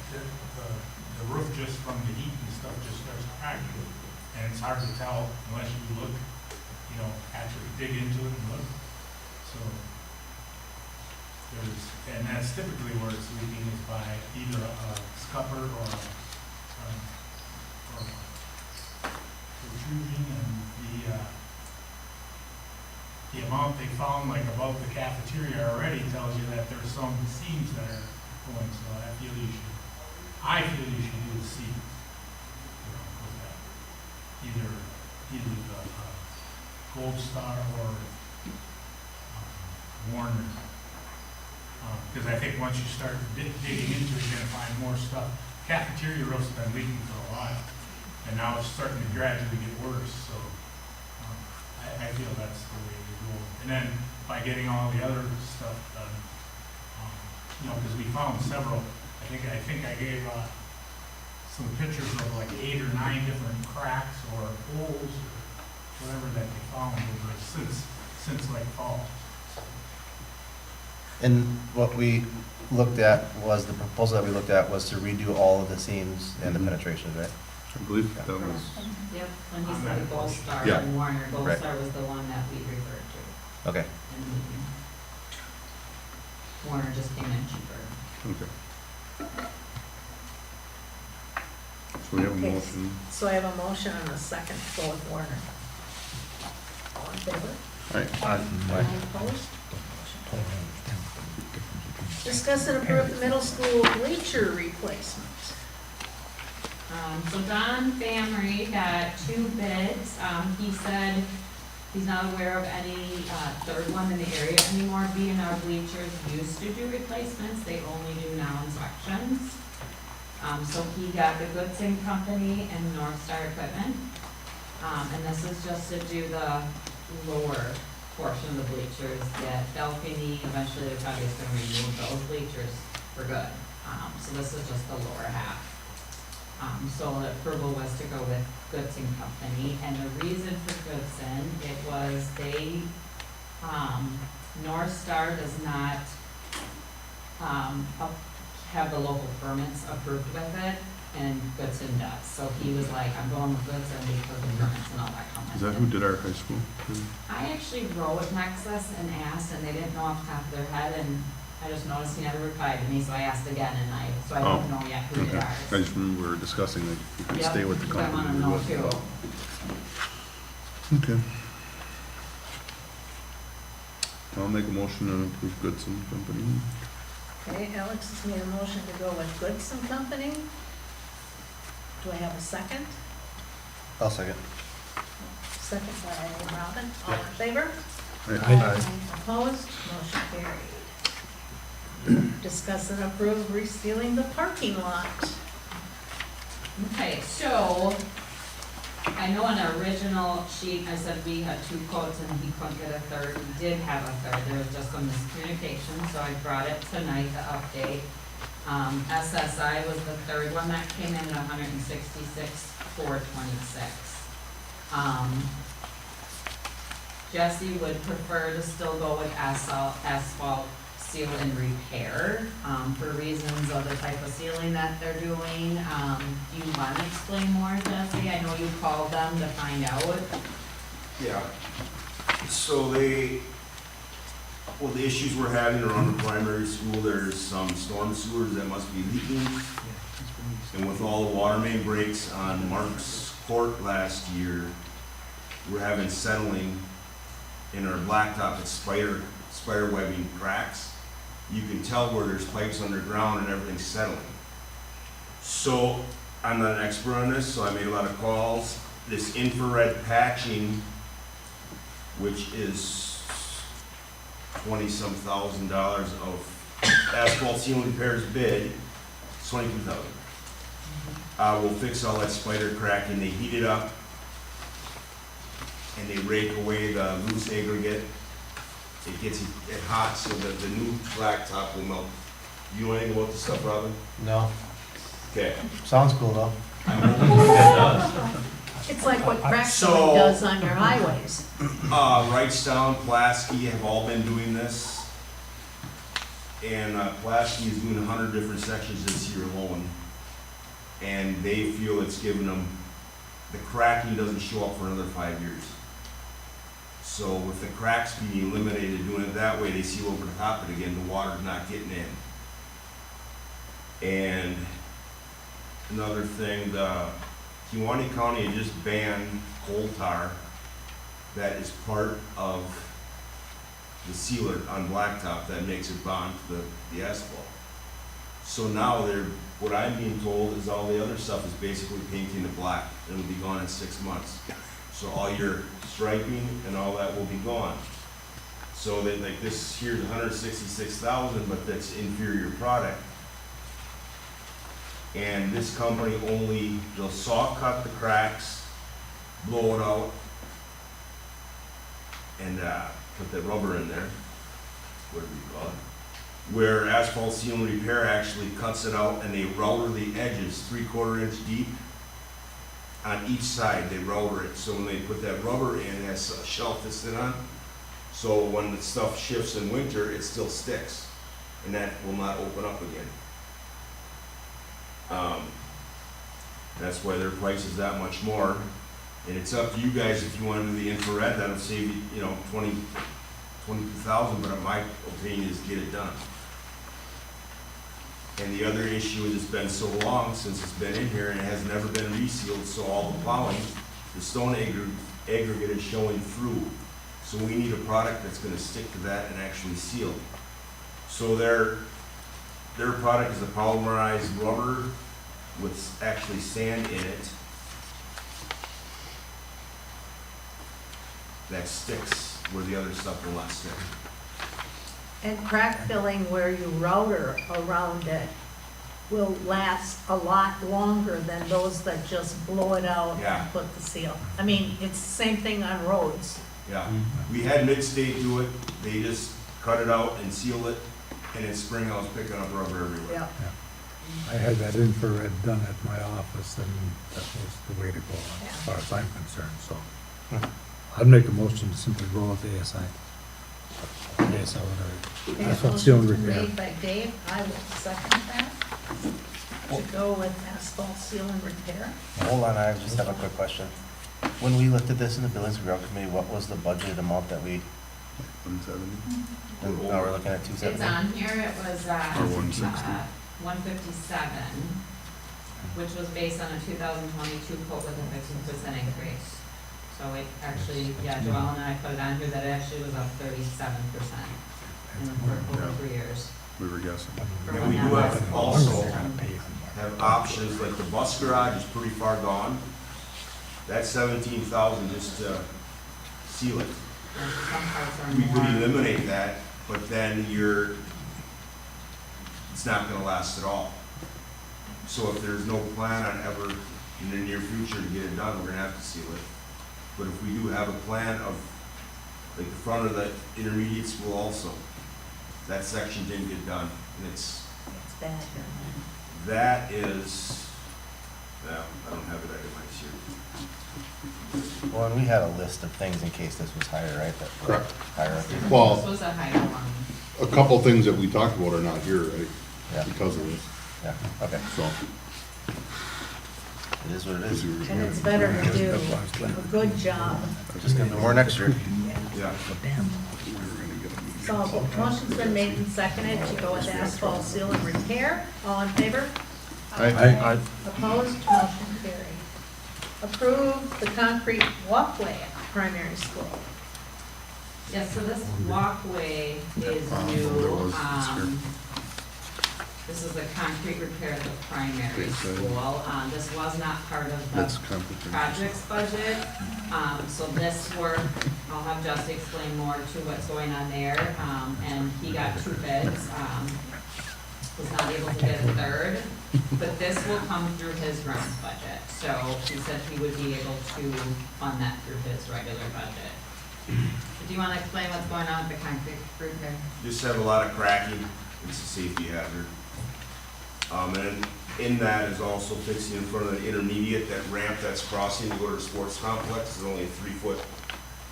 The roof just from the heat and stuff just starts cracking, and it's hard to tell unless you look, actually dig into it and look. So and that's typically where it's leaking is by either a scupper or a protrusion, and the amount they found like above the cafeteria already tells you that there's some seams that are going, so I feel you should do the seam, with that. Either the Gold Star or Warner. Because I think once you start digging into it, you're gonna find more stuff. Cafeteria roof's been leaking for a while, and now it's starting to gradually get worse, so, I feel that's the way to go. And then by getting all the other stuff done, because we found several, I think I gave, some pictures of like 8 or 9 different cracks or holes or whatever that they found over since like fall. And what we looked at was, the proposal that we looked at was to redo all of the seams and the Mhm. penetrations, right? I believe that was, Yep, when he said Gold Star Yeah. and Warner, Gold Right. Star was the one that we referred to. Okay. And Warner just came in cheaper. okay. So we have a Okay. motion, So I have a motion and a second to go with Warner. All in favor? alright, Any opposed? Discuss and approve the middle school bleacher replacement. So Don Famry got 2 bids. He said he's not aware of any, third one in the area anymore. B&R Bleachers used to do replacements, they only do now inspections. So he got the Goodson Company and North Star Equipment. And this is just to do the lower portion of the bleachers, that balcony, eventually they're probably just gonna remove those bleachers for good. So this is just the lower half. So the approval was to go with Goodson Company, and the reason for Goodson, it was they, North Star does not, have the local permits approved with it, and Goodson does. So he was like, I'm going with Goodson because the permits and all that come with it. is that who did our high school? I actually wrote Nexus and asked, and they didn't know off the top of their head, and I just noticed he never replied to me, so I asked again, and so I don't know yet who did Okay, ours. I just remember we were discussing that we could Yep, stay with the 'cause I company. wanna know we was. too. Okay. I'll make a motion to approve Goodson Company. Okay, Alex has made a motion to go with Goodson Company. Do I have a second? I'll second. Second by Robin. All in favor? Alright. Aye. Opposed? Motion carried. Discuss and approve resealing the parking lot. Okay, so, I know on the original sheet, I said we had 2 quotes and he couldn't get a third. We did have a third, there was just some miscommunication, so I brought it tonight to update. SSI was the third one that came in at $166,426. Jesse would prefer to still go with asphalt seal and repair, for reasons of the type of sealing that they're doing. Do you want to explain more, Jesse? I know you called them to find out. Yeah, so the issues we're having around the primary school, there's some storm sewers that must be leaking. And with all the water main breaks on Mark's Court last year, we're having settling in our blacktop at spider webbing cracks. You can tell where there's pipes underground and everything's settling. So I'm not an expert on this, so I made a lot of calls. This infrared patching, which is $20-some thousand of asphalt sealing repairs bid, it's $22,000. We'll fix all that spider cracking. They heat it up and they rake away the loose aggregate. It gets it hot so that the new blacktop will melt. You know anything about this stuff, Robin? No, Okay. sounds cool though. It's like what crack So- sealing does on your highways. Wrightstown, Pulaski have all been doing this. And Pulaski is doing 100 different sections this year alone. And they feel it's given them, the cracking doesn't show up for another 5 years. So with the cracks being eliminated, doing it that way, they seal over the top of it again, the water's not getting in. And another thing, the Kewaunee County had just banned coal tar that is part of the sealer on blacktop that makes it bond to the asphalt. So now what I'm being told is all the other stuff is basically painting it black. It'll be gone in 6 months. So all your striping and all that will be gone. So that, like, this here's $166,000, but that's inferior product. And this company they'll saw cut the cracks, blow it out, and put that rubber in there, whatever you call it. Where asphalt seal and repair actually cuts it out and they router the edges 3/4 inch deep. On each side, they router it, so when they put that rubber in, it has a shelf to sit on. So when the stuff shifts in winter, it still sticks, and that will not open up again. That's why their price is that much more. And it's up to you guys if you want to do the infrared, that'll save you, $22,000, but in my opinion is get it done. And the other issue is it's been so long since it's been in here and it has never been resealed, so all the plowing, the stone aggregate is showing through. So we need a product that's gonna stick to that and actually seal. So their product is a polymerized rubber with actually sand in it that sticks where the other stuff will not stick. And crack filling where you router around it will last a lot longer than those that just blow it out Yeah. and put the seal. I mean, it's the same thing on roads. Yeah, we had Midstate do it, they just cut it out and sealed it, and in spring I was picking up rubber everywhere. Yeah. I had that infrared done at my office, and that was the way to go, as far as I'm concerned, so. I'd make a motion to simply go with the ASI. ASI, whatever. Okay, Asphalt seal and motion repair. made by Dave, I will second that. To go with asphalt seal and repair. Hold on, I just have a quick question. When we looked at this in the Buildings and Ground Committee, what was the budgeted amount that we, 170? now we're looking at It's 270? on here, it was, Or 160. 157, which was based on a 2022 quote with a 15% increase. So it actually, yeah, Joelle and I put it on here that it actually was up 37% in over 3 years. We were guessing. from And we when do that have was- also have options, like the bus garage is pretty far gone. That's 17,000 just to seal it. Some parts are We could more. eliminate that, but then it's not gonna last at all. So if there's no plan on ever in the near future to get it done, we're gonna have to seal it. But if we do have a plan of, like the front of the intermediate school also, that section didn't get done, and It's bad here. that is, yeah, I don't have it itemized here. Well, and we had a list of things in case this was higher, right? That- Correct. Higher. This Well, was a higher one. a couple things that we talked about are not here, right? Yeah. Because of this, Yeah, okay. so. It is what it is. And it's better to do a good job. Just gonna do more next year. Yeah. So, motion's been made and seconded to go with asphalt seal and repair. All in favor? Aye. Opposed? Motion carried. Approve the concrete walkway at the primary school. Yes, so this walkway is There new. was this here. This is the concrete repair at the primary Okay, so- school. This was not part of That's the complicated. project's budget. So this work, I'll have Justin explain more to what's going on there. And he got 2 bids. Was not able to get a third, but this will come through his grounds budget. So he said he would be able to fund that through his regular budget. Do you want to explain what's going on with the concrete repair? Just have a lot of cracking, it's a safety hazard. And in that is also fixing in front of the intermediate, that ramp that's crossing to go to the sports complex, is only a 3-foot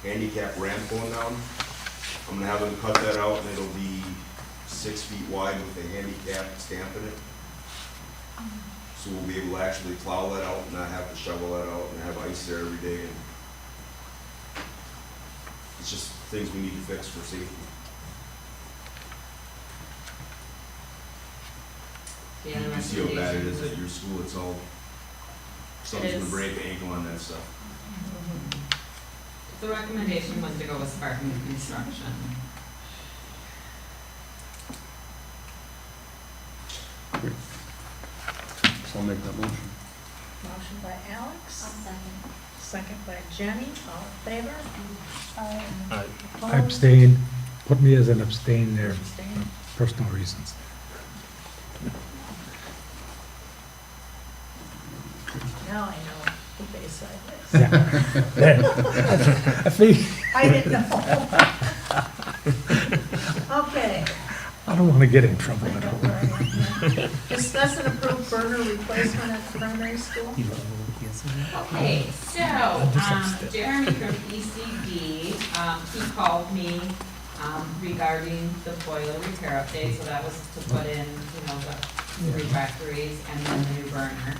handicap ramp going down. I'm gonna have them cut that out, and it'll be 6 feet wide with a handicap stamp in it. So we'll be able to actually plow that out, and not have to shovel that out, and have ice there every day. And it's just things we need to fix for safety. The other You see how bad it is recommendation- at your school, it's all, something's gonna is. break the ankle on that stuff. The recommendation was to go with Spartan Construction. So I'll make that motion. Motion by Alex. Second by Jenny. All in favor? I Opposed? abstain, put me as an abstain there, Abstain. personal reasons. Now I know who Bayside is. I think, I didn't know. Okay. I don't want to get in trouble at all. Discuss and approve burner replacement at the primary school. Okay, so, Jeremy from ECD, he called me, regarding the boiler repair update, so that was to put in, the refractories and then the new burner.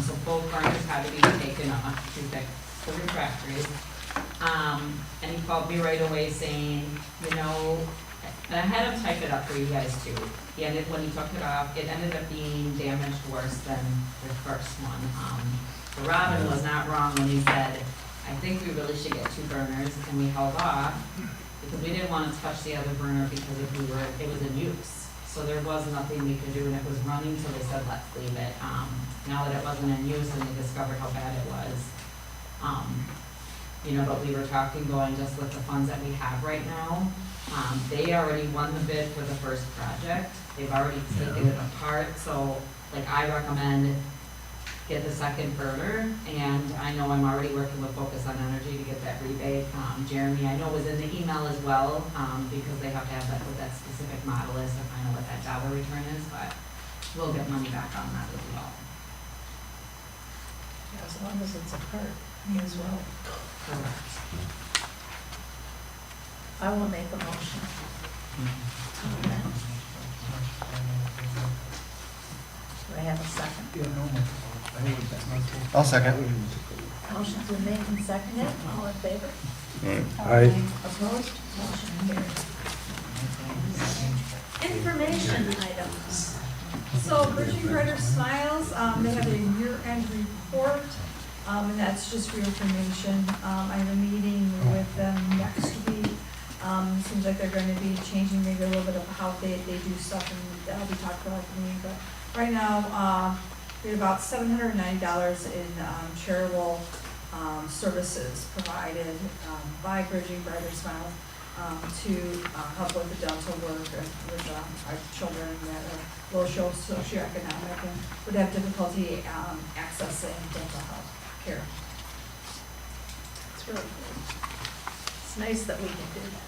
So both burners had to be taken off to fix the refractories. And he called me right away saying, and I had him type it up for you guys too. When he took it off, it ended up being damaged worse than the first one. So Robin was not wrong when he said, I think we really should get 2 burners, and we held off because we didn't want to touch the other burner because it was in use. So there was nothing we could do, and it was running, so they said, let's leave it. Now that it wasn't in use and they discovered how bad it was, but we were talking going just with the funds that we have right now. They already won the bid for the first project. They've already taken it apart, so I recommend get the second burner, and I know I'm already working with Focus on Energy to get that rebate. Jeremy, I know was in the email as well, because they have to have that, what that specific model is to find out what that dollar return is, but we'll get money back on that as well. As long as it's a part as well. Correct. I will make a motion. Do I have a second? I'll second. Motion's been made and seconded. All in favor? Aye. Opposed? Motion carried. Information items. So Bridging Brighter Smiles, they have a year-end report, and that's just for your information. I have a meeting with them next week. Seems like they're gonna be changing maybe a little bit of how they do stuff, and that'll be talked about at the meeting, but right now, we have about $790 in charitable services provided by Bridging Brighter Smiles. to help with the dental work and with our children that are low socioeconomic and would have difficulty accessing dental health care. It's really cool. It's nice that we can do that.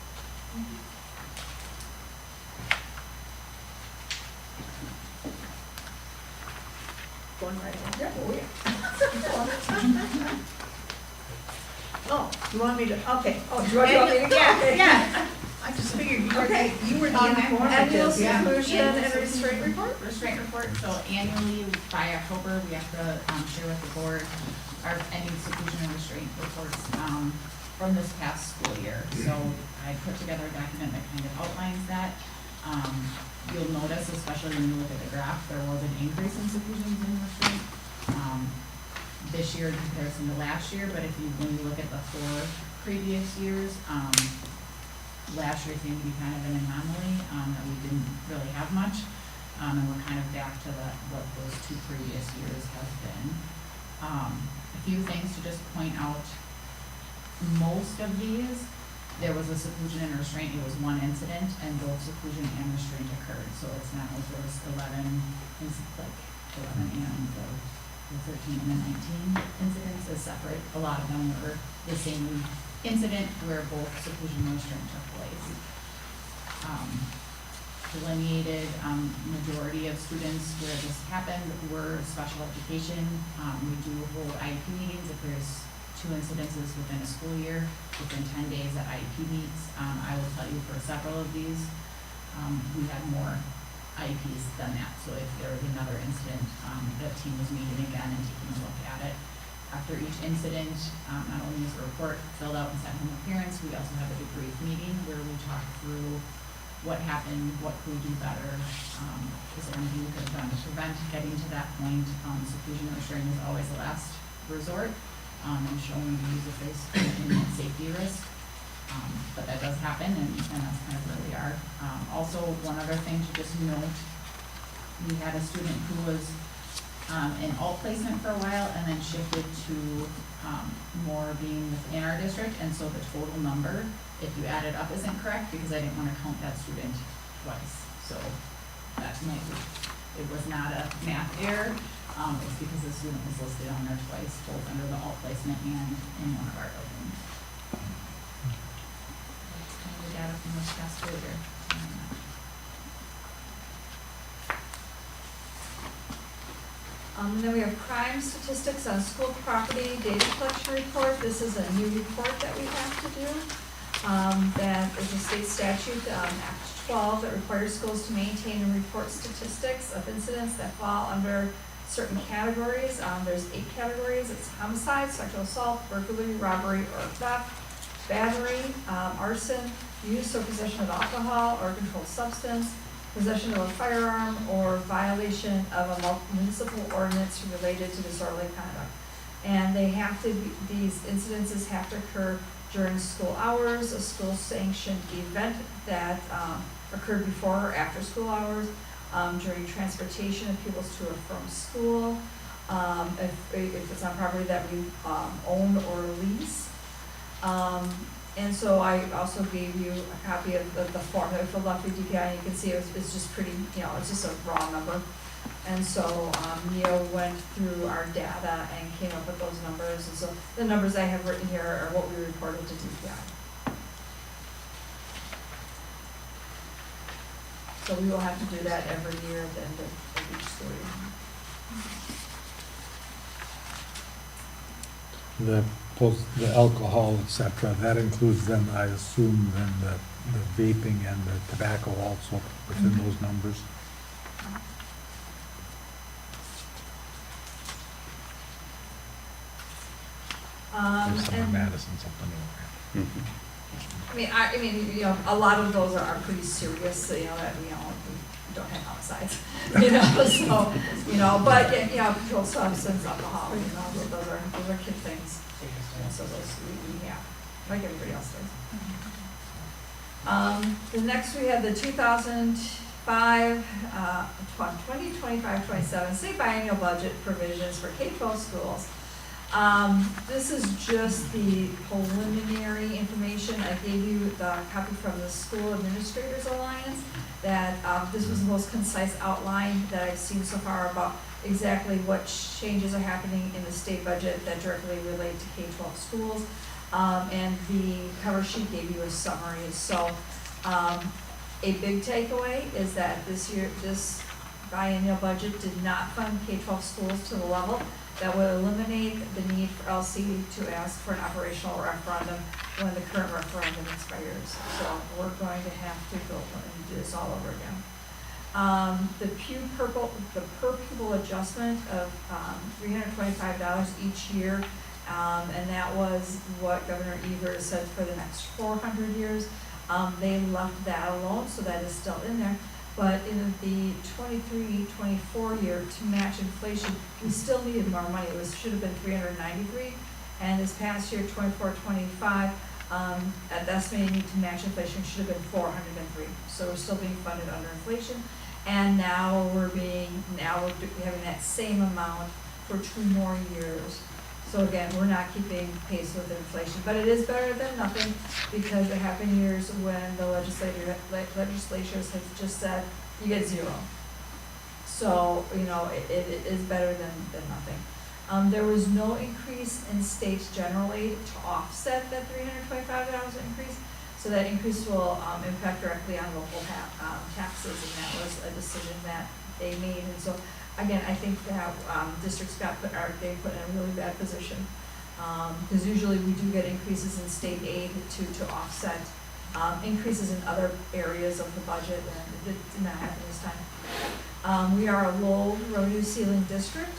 Going right in. Yeah, oh, yeah. Oh, you want me to, okay. Oh, do you want me to? Yeah, yeah. I just figured you were, Okay. you were the Okay. informative. Annual Yeah. seclusion Annual and seclusion. restraint report? Restraint report, so annually by October, we have to share with the board our ending seclusion and restraint reports from this past school year. So I put together a document that kind of outlines that. You'll notice, especially when you look at the graph, there was an increase in seclusions and restraint this year in comparison to last year, but when you look at the 4 previous years, last year seemed to be kind of an anomaly, that we didn't really have much. And we're kind of back to what those 2 previous years have been. A few things to just point out. Most of these, there was a seclusion and restraint, it was 1 incident, and both seclusion and restraint occurred. So it's not like there was 11 and the 13 and the 19 incidents is separate. A lot of them were the same incident where both seclusion and restraint took place. Delineated majority of students where this happened were special education. We do hold IEP meetings if there's 2 incidences within a school year, within 10 days that IEP meets. I will tell you for several of these, we had more IEPs than that. So if there was another incident, the team was meeting again and taking a look at it. After each incident, not only is a report filled out and sent home to parents, we also have a debrief meeting where we talk through what happened, what could we do better, is there anything we could have done to prevent getting to that point. Seclusion and restraint is always the last resort, and showing the user face imminent safety risk. But that does happen, and that's kind of where we are. Also, one other thing to just note, we had a student who was in alt placement for a while and then shifted to more being within our district, and so the total number, if you add it up, isn't correct because I didn't want to count that student twice. So that might be, it was not a math error, it's because the student was listed on there twice, both under the alt placement and in one of our buildings. That's kind of the data from this past school year. And then we have crime statistics on school property data collection report. This is a new report that we have to do. That is a state statute, Act 12, that requires schools to maintain and report statistics of incidents that fall under certain categories. There's 8 categories. It's homicide, sexual assault, burglary, robbery, or theft, battery, arson, use or possession of alcohol or controlled substance, possession of a firearm, or violation of a municipal ordinance related to disorderly conduct. And they have to be, these incidences have to occur during school hours, a school-sanctioned event that occurred before or after school hours, during transportation of pupils to or from school, if it's on property that we own or lease. And so I also gave you a copy of the form that we filled out for DPI, and you can see it's just pretty, it's just a raw number. And so Neo went through our data and came up with those numbers, and so the numbers I have written here are what we reported to DPI. So we will have to do that every year at the end of each school year. The alcohol, et cetera, that includes then, I assume, then the vaping and the tobacco also within those numbers? There's some in And, Madison, something over I mean, a lot of those are pretty serious, that, we don't have homicides, so, but, controlled substance, alcohol, those are kid things. So those, yeah, like everybody else does. The next we have the 2005, 2025, 27 state biennial budget provisions for K-12 schools. This is just the preliminary information. I gave you the copy from the School Administrators Alliance, that, this was the most concise outline that I've seen so far about exactly what changes are happening in the state budget that directly relate to K-12 schools. And the cover sheet gave you a summary. So, a big takeaway is that this biennial budget did not fund K-12 schools to the level that would eliminate the need for LC to ask for an operational referendum when the current referendum expires. So we're going to have to go and do this all over again. The per pupil adjustment of $325 each year, and that was what Governor Evers said for the next 400 years. They left that alone, so that is still in there. But in the 23-24 year, to match inflation, we still needed more money. It should have been $393, and this past year, 24-25, at the estimated need to match inflation should have been $403. So we're still being funded under inflation, and now we're having that same amount for 2 more years. So again, we're not keeping pace with inflation, but it is better than nothing, because there have been years when the legislatures have just said, you get 0. So, you know, it is better than nothing. There was no increase in state's general aid to offset that $325 increase, so that increase will impact directly on local taxes, and that was a decision that they made. And so, again, I think that districts put in a really bad position, because usually we do get increases in state aid to offset increases in other areas of the budget, and it did not happen this time. We are a low revenue ceiling district.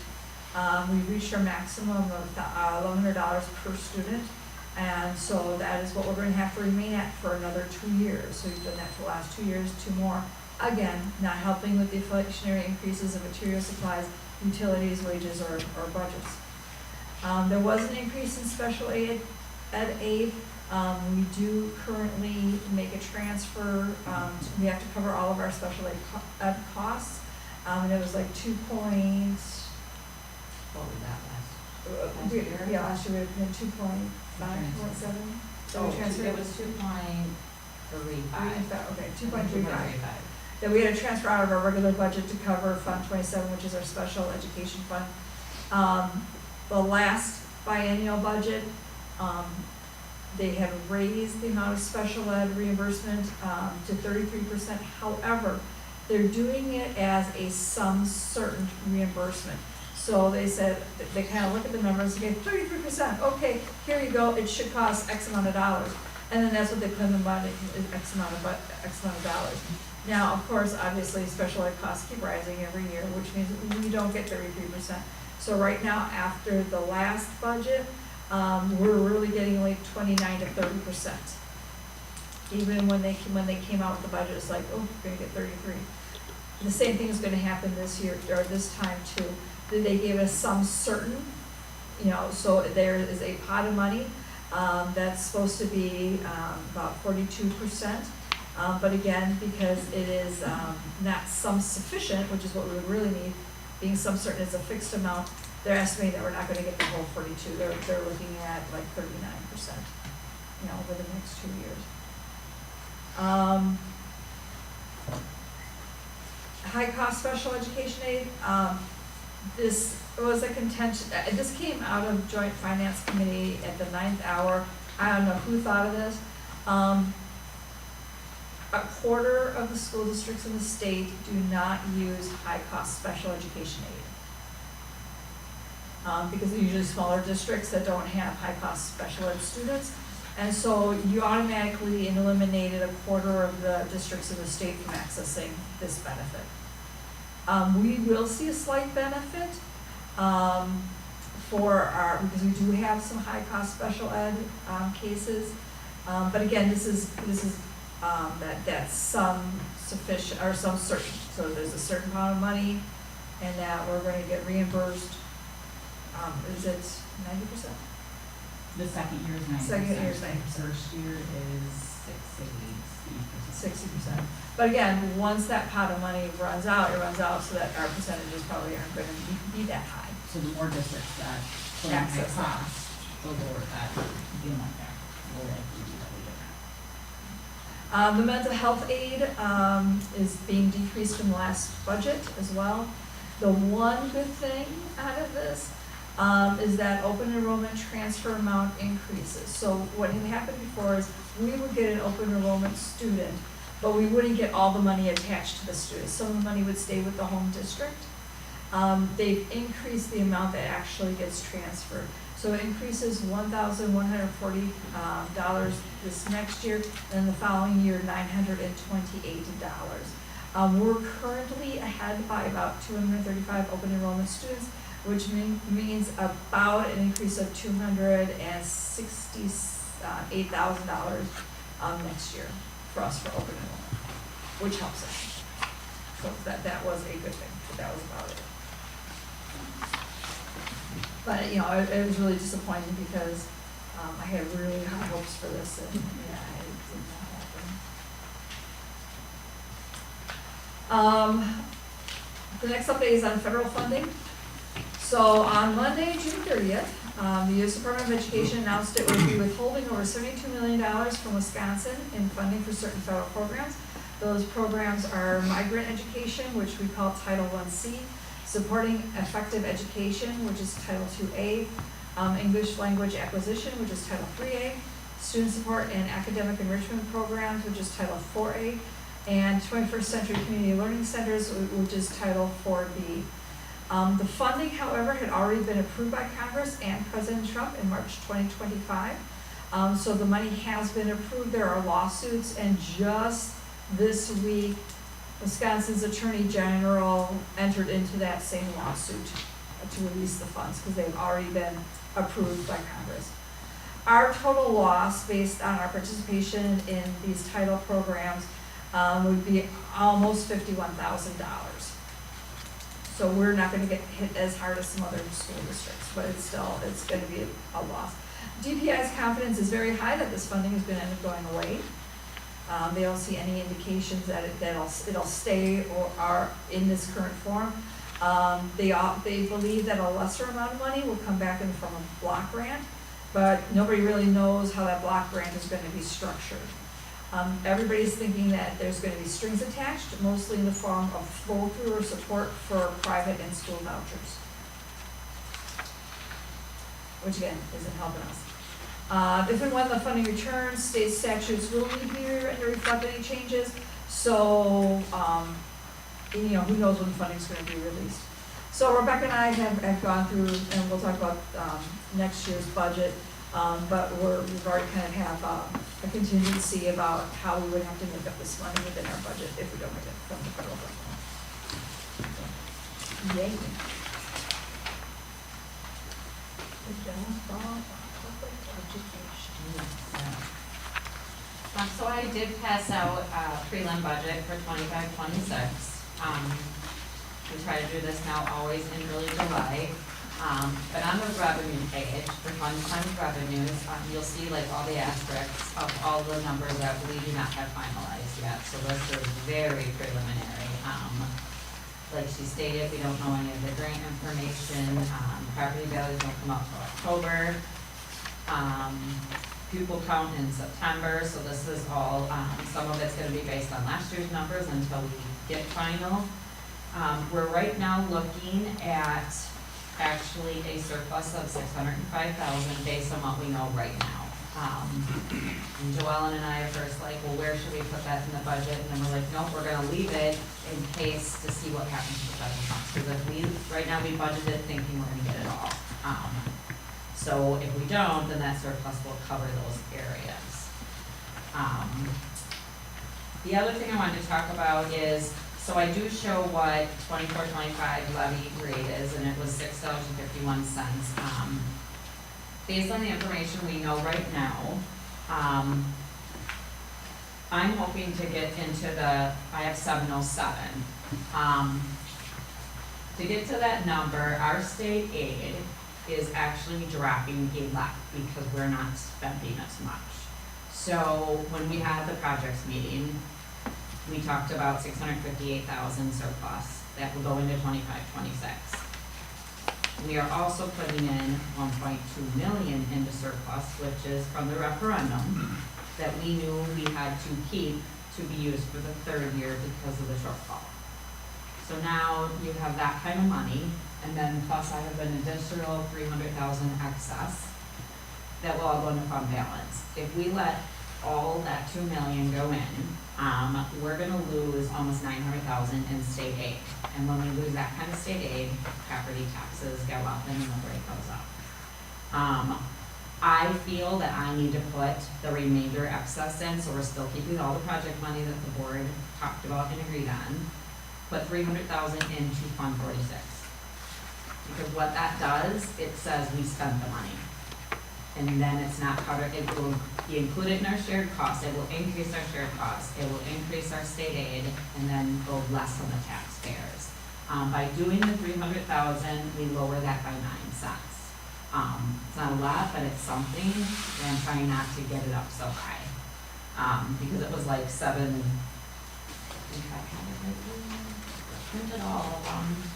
We reached our maximum of $1,100 per student, and so that is what we're going to have to remain at for another 2 years. So we've done that for the last 2 years, 2 more. Again, not helping with the inflationary increases of material supplies, utilities, wages, or budgets. There was an increase in special ed aid. We do currently make a transfer. We have to cover all of our special ed costs. And it was like What was that last year? yeah, last year we had 2.5, 2.7. So we transferred. It was 2.35. Okay, 2.35. That we had to transfer out of our regular budget to cover Fund 27, which is our special education fund. The last biennial budget, they had raised the amount of special ed reimbursement to 33%. However, they're doing it as a some certain reimbursement. So they said, they kind of look at the numbers, okay, 33%, okay, here you go, it should cost X amount of dollars. And then that's what they put in the budget, is X amount of dollars. Now, of course, obviously, special ed costs keep rising every year, which means we don't get 33%. So right now, after the last budget, we're really getting like 29 to 30%. Even when they came out with the budget, it's like, oh, we're gonna get 33. The same thing is gonna happen this year, or this time too. They gave us some certain, you know, so there is a pot of money that's supposed to be about 42%. But again, because it is not some sufficient, which is what we would really need, being some certain is a fixed amount, they're estimating that we're not going to get the whole 42. They're looking at like 39%, you know, over the next 2 years. High cost special education aid. This was a contention. This came out of Joint Finance Committee at the 9th hour. I don't know who thought of this. A quarter of the school districts in the state do not use high-cost special education aid. Because they're usually smaller districts that don't have high-cost special ed students. And so you automatically eliminated a quarter of the districts in the state from accessing this benefit. We will see a slight benefit because we do have some high-cost special ed cases. But again, this is that's some sufficient or some certain. So there's a certain amount of money, and that we're going to get reimbursed. Is it 90%? The second year is 90%. Second year is 90%. First year is 60%. But again, once that pot of money runs out, it runs out so that our percentages probably aren't gonna be that high. So the more districts that plan high Access. cost, the lower that being like that, will likely be different. The mental health aid, is being decreased from the last budget as well. The one good thing out of this, is that open enrollment transfer amount increases. So what had happened before is we would get an open enrollment student, but we wouldn't get all the money attached to the student. Some of the money would stay with the home district. They've increased the amount that actually gets transferred. So it increases $1,140 this next year, and the following year, $928. We're currently ahead by about 235 open enrollment students, which means about an increase of $268,000 next year for us for open enrollment, which helps us. So that was a good thing, but that was about it. But, you know, it was really disappointing because I had really high hopes for this, and, yeah, it did not happen. The next update is on federal funding. So on Monday, June 30th, the U.S. Department of Education announced it would be withholding over $72 million from Wisconsin in funding for certain federal programs. Those programs are migrant education, which we call Title I-C, supporting effective education, which is Title II-A, English language acquisition, which is Title III-A, student support and academic enrichment programs, which is Title IV-A, and 21st Century Community Learning Centers, which is Title IV-B. The funding, however, had already been approved by Congress and President Trump in March 2025. So the money has been approved. There are lawsuits, and just this week, Wisconsin's Attorney General entered into that same lawsuit to release the funds because they've already been approved by Congress. Our total loss based on our participation in these title programs would be almost $51,000. So we're not going to get hit as hard as some other school districts, but it's going to be a loss. DPI's confidence is very high that this funding is going to end up going away. They don't see any indications that it'll stay or are in this current form. They believe that a lesser amount of money will come back in the form of block grant, but nobody really knows how that block grant is going to be structured. Everybody's thinking that there's going to be strings attached, mostly in the form of flow-through or support for private and school vouchers, which again isn't helping us. If and when the funding returns, state statutes will need to be rewritten to reflect any changes. So, you know, who knows when the funding's going to be released. So Rebecca and I have gone through, and we'll talk about next year's budget, but we've already kind of have a contingency about how we would have to make up this money within our budget if we don't get it from the federal government. So, yay. So I did pass out a prelim budget for 25-26. We try to do this now always in early July. But on the revenue page, for fund revenues, you'll see like all the asterisks of all the numbers that we do not have finalized yet. So this is very preliminary. Like she stated, we don't know any of the grant information. Property values don't come out till October. Pupil count in September, so this is all, some of it's going to be based on last year's numbers until we get final. We're right now looking at actually a surplus of $605,000 based on what we know right now. And Joellen and I are first like, well, where should we put that in the budget? And then we're like, nope, we're going to leave it in case to see what happens with the federal funds. Because right now we budgeted thinking we're going to get it all. So if we don't, then that surplus will cover those areas. The other thing I wanted to talk about is, so I do show what 24-25 levy rate is, and it was $6.51. Based on the information we know right now, I'm hoping to get into I have 707. To get to that number, our state aid is actually dropping a lot because we're not spending as much. So when we had the projects meeting, we talked about 658,000 surplus that will go into 25-26. We are also putting in 1.2 million into surplus, which is from the referendum that we knew we had to keep to be used for the third year because of the shortfall. So now you have that kind of money, and then plus I have an additional 300,000 excess that will all go into fund balance. If we let all that 2 million go in, we're gonna lose almost 900,000 in state aid. And when we lose that kind of state aid, property taxes go up and the mill rate goes up. I feel that I need to put the remainder excess in, so we're still keeping all the project money that the board talked about and agreed on. Put 300,000 into Fund 46. Because what that does, it says we spent the money. And then it's not covered, it will be included in our shared costs, it will increase our shared costs, it will increase our state aid, and then go less on the taxpayers. By doing the 300,000, we lower that by 9 cents. It's not a lot, but it's something, and I'm trying not to get it up so high. Because it was like 7, I think I had it right here, printed all of them.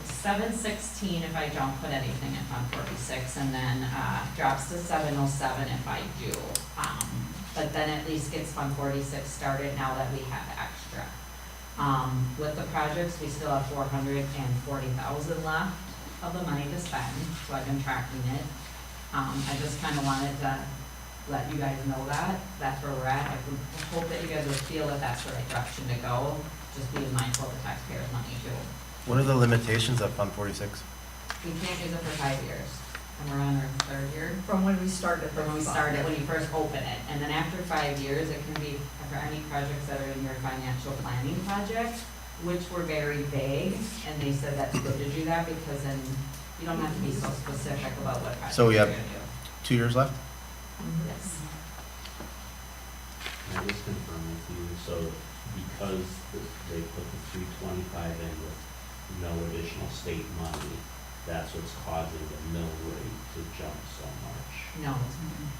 716 if I don't put anything in Fund 46, and then drops to 707 if I do. But then at least gets Fund 46 started now that we have extra. With the projects, we still have 440,000 left of the money to spend, so I've been tracking it. I just kind of wanted to let you guys know that that's where we're at. I hope that you guys will feel that that's the right direction to go. Just being mindful of the taxpayers' money too. What are the limitations of Fund 46? We can't use it for 5 years, and we're on our 3rd year. From when we started. From when we started, when you first open it, and then after 5 years, it can be for any projects that are in your financial planning project, which were very vague, and they said that's good to do that, because then you don't have to be so specific about what project So we you're have gonna do. 2 years left? Yes. Can I just confirm with you, so because they put the 325 in with no additional state money, that's what's causing the mill rate to jump so much? No,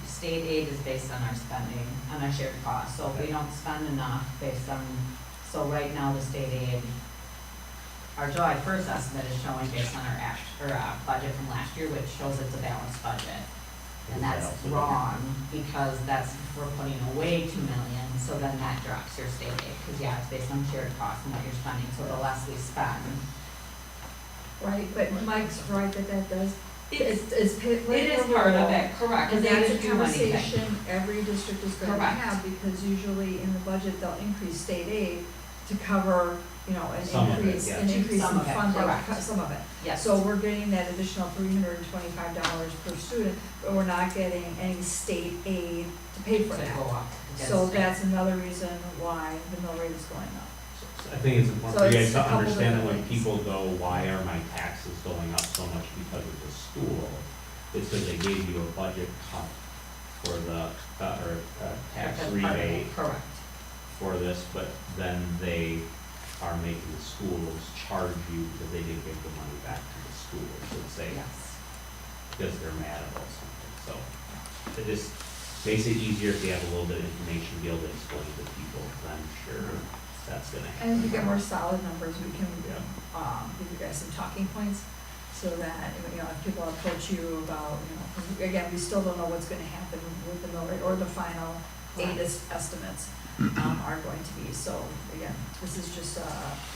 state aid is based on our spending, on our shared costs, so if we don't spend enough based on, so right now the state aid, our July 1st estimate is showing based on our budget from last year, which shows it's a balanced budget. And that's wrong, because we're putting away 2 million, so then that drops your state aid, because yeah, it's based on shared costs and what you're spending, so the less we spend. Right, but Mike's right that does, It is part of it, correct, And because they that's a didn't do anything. conversation every district is going to Correct. have, because usually in the budget, they'll increase state aid to cover, Some of it, an yes. increase Some in of it, funding, correct. some of it. Yes. So we're getting that additional $325 per student, but we're not getting any state aid to pay for To that. go up. So against it. that's another reason why the mill rate is going up. I think it's important So for you it's guys a to couple understand that when different things. people go, why are my taxes going up so much because of the school? It's because they gave you a budget cut for the, tax That's part of it, rebate correct. for this, but then they are making the schools charge you because they didn't give the money back to the schools, let's say, Yes. because they're mad about something. So it just makes it easier if you have a little bit of information to be able to explain to people, 'cause I'm sure that's gonna happen. And if we get more solid numbers, we can, Yeah. give you guys some talking points, so that, if people approach you about, again, we still don't know what's gonna happen with the mill rate, or the final aid estimates, are going to be, so, again, this is just a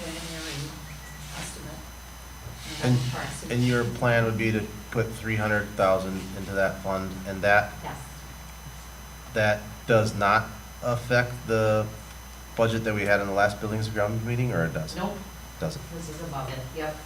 preliminary estimate. And, That's and your plan would be to put 300,000 into that fund, and that Yes. does not affect the budget that we had in the last buildings and grounds meeting, or it does? Nope, Doesn't? this is above it, yep.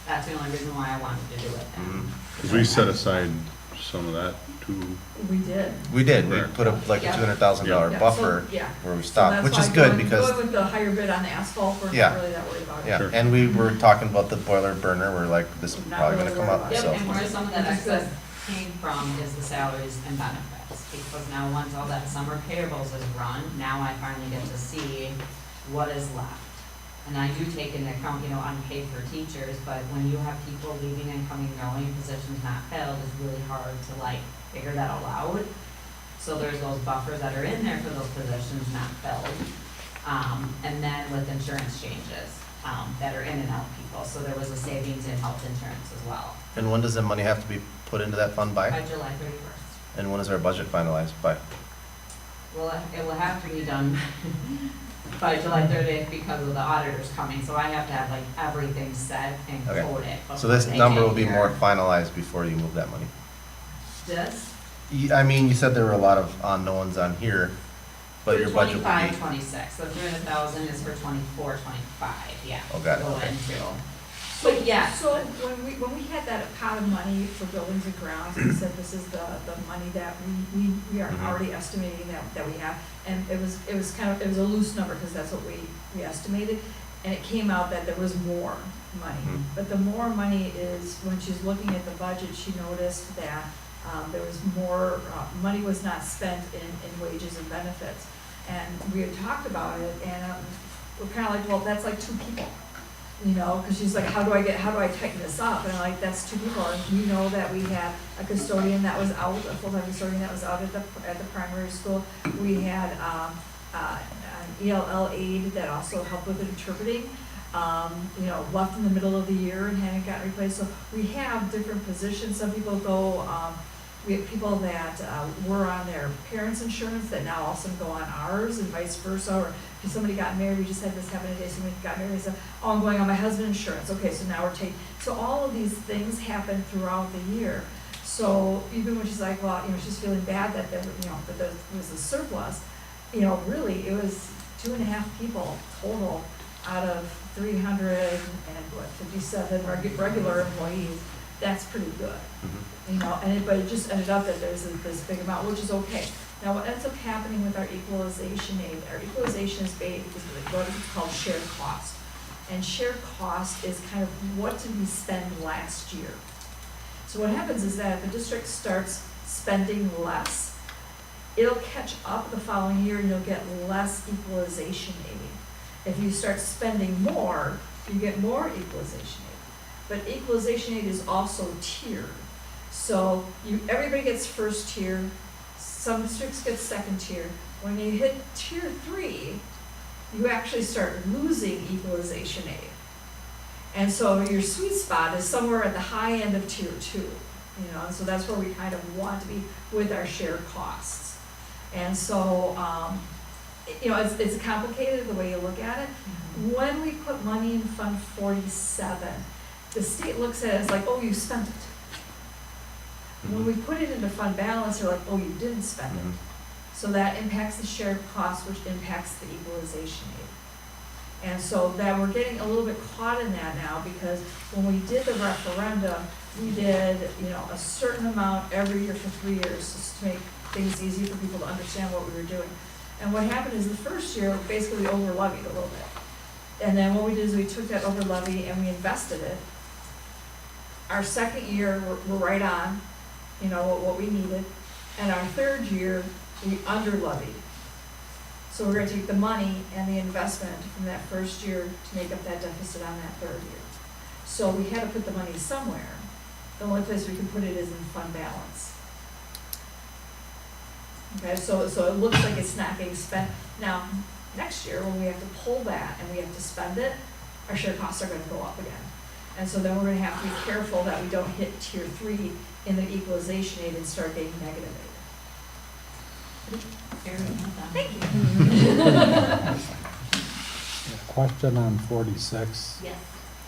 That's the only reason why I wanted to do it then. Mhm. Because we set aside some of that to, We did. We did, we Correct. put up like a Yeah. $200,000 Yeah, so, buffer yeah. where we So stopped, that's which why is good going because, with the higher bid on the asphalt, we're Yeah. not really that worried about it. yeah, Sure. and we were talking about the boiler burner, we're like, this is Not probably really gonna come worried up, about it. so. Yep, and where some of that Which is good. excess came from is the salaries and benefits, because now once all that summer payables is run, now I finally get to see what is left. And I do take into account, unpaid for teachers, but when you have people leaving and coming and going, positions not filled, it's really hard to figure that all out. So there's those buffers that are in there for those positions not filled. And then with insurance changes, that are in and out people, so there was a savings in health insurance as well, And when does the money have to be put into that fund by? by July 31st. And when is our budget finalized by? Well, it will have to be done by July 30th because of the auditors coming, so I have to have like everything set and Okay. coded. So this before they number get will be here. more finalized before you move that money. This? I mean, you said there were a lot of unknowns on here, but your budget will be. 25, 26, so 300,000 is for 24, 25, yeah. Oh, got it, Go okay. into. But yeah, So when we had that pot of money for buildings and grounds, we said this is the money that we are Mhm. already estimating that we have. And it was a loose number, because that's what we estimated. And it came out that there was more money. Mhm. But the more money is, when she's looking at the budget, she noticed that there was more, money was not spent in wages and benefits. And we had talked about it, and we're kind of like, well, that's like 2 people. You know, because she's like, how do I tighten this up? And I'm like, that's 2 people. And we know that we had a custodian that was out, a full-time custodian that was out at the primary school. We had an ELL aide that also helped with interpreting, you know, left in the middle of the year and hadn't gotten replaced. So we have different positions. Some people go, we have people that were on their parents' insurance that now also go on ours, and vice versa. Or if somebody got married, we just had this happen today, somebody got married and said, oh, I'm going on my husband's insurance. Okay, so now we're taking, so all of these things happen throughout the year. So even when she's like, well, you know, she's feeling bad that there, you know, that there was a surplus, you know, really, it was 2.5 people total out of 357 regular employees. That's pretty good. You know, but it just ended up that there's this big amount, which is okay. Now, what ends up happening with our equalization aid, our equalization is what is called shared cost. And shared cost is kind of what did we spend last year? So what happens is that if the district starts spending less, it'll catch up the following year and you'll get less equalization aid. If you start spending more, you get more equalization aid. But equalization aid is also tiered. So everybody gets first tier, some districts get second tier. When you hit tier 3, you actually start losing equalization aid. And so your sweet spot is somewhere at the high end of tier 2, you know, and so that's where we kind of want to be with our shared costs. And so, you know, it's complicated the way you look at it. When we put money in Fund 47, the state looks at it as like, oh, you spent it. When we put it into fund balance, they're like, oh, you didn't spend it. So that impacts the shared cost, which impacts the equalization aid. And so that we're getting a little bit caught in that now, because when we did the referendum, we did, you know, a certain amount every year for 3 years, just to make things easy for people to understand what we were doing. And what happened is the first year, basically we over levied a little bit. And then what we did is we took that over levy and we invested it. Our second year, we're right on, you know, what we needed. And our third year, we under levied. So we're gonna take the money and the investment from that first year to make up that deficit on that third year. So we had to put the money somewhere. The only place we can put it is in fund balance. Okay, so it looks like it's not getting spent. Now, next year, when we have to pull that and we have to spend it, our share costs are gonna go up again. And so then we're gonna have to be careful that we don't hit tier 3 in the equalization aid and start getting negative aid. Thank you. Question on 46. Yes.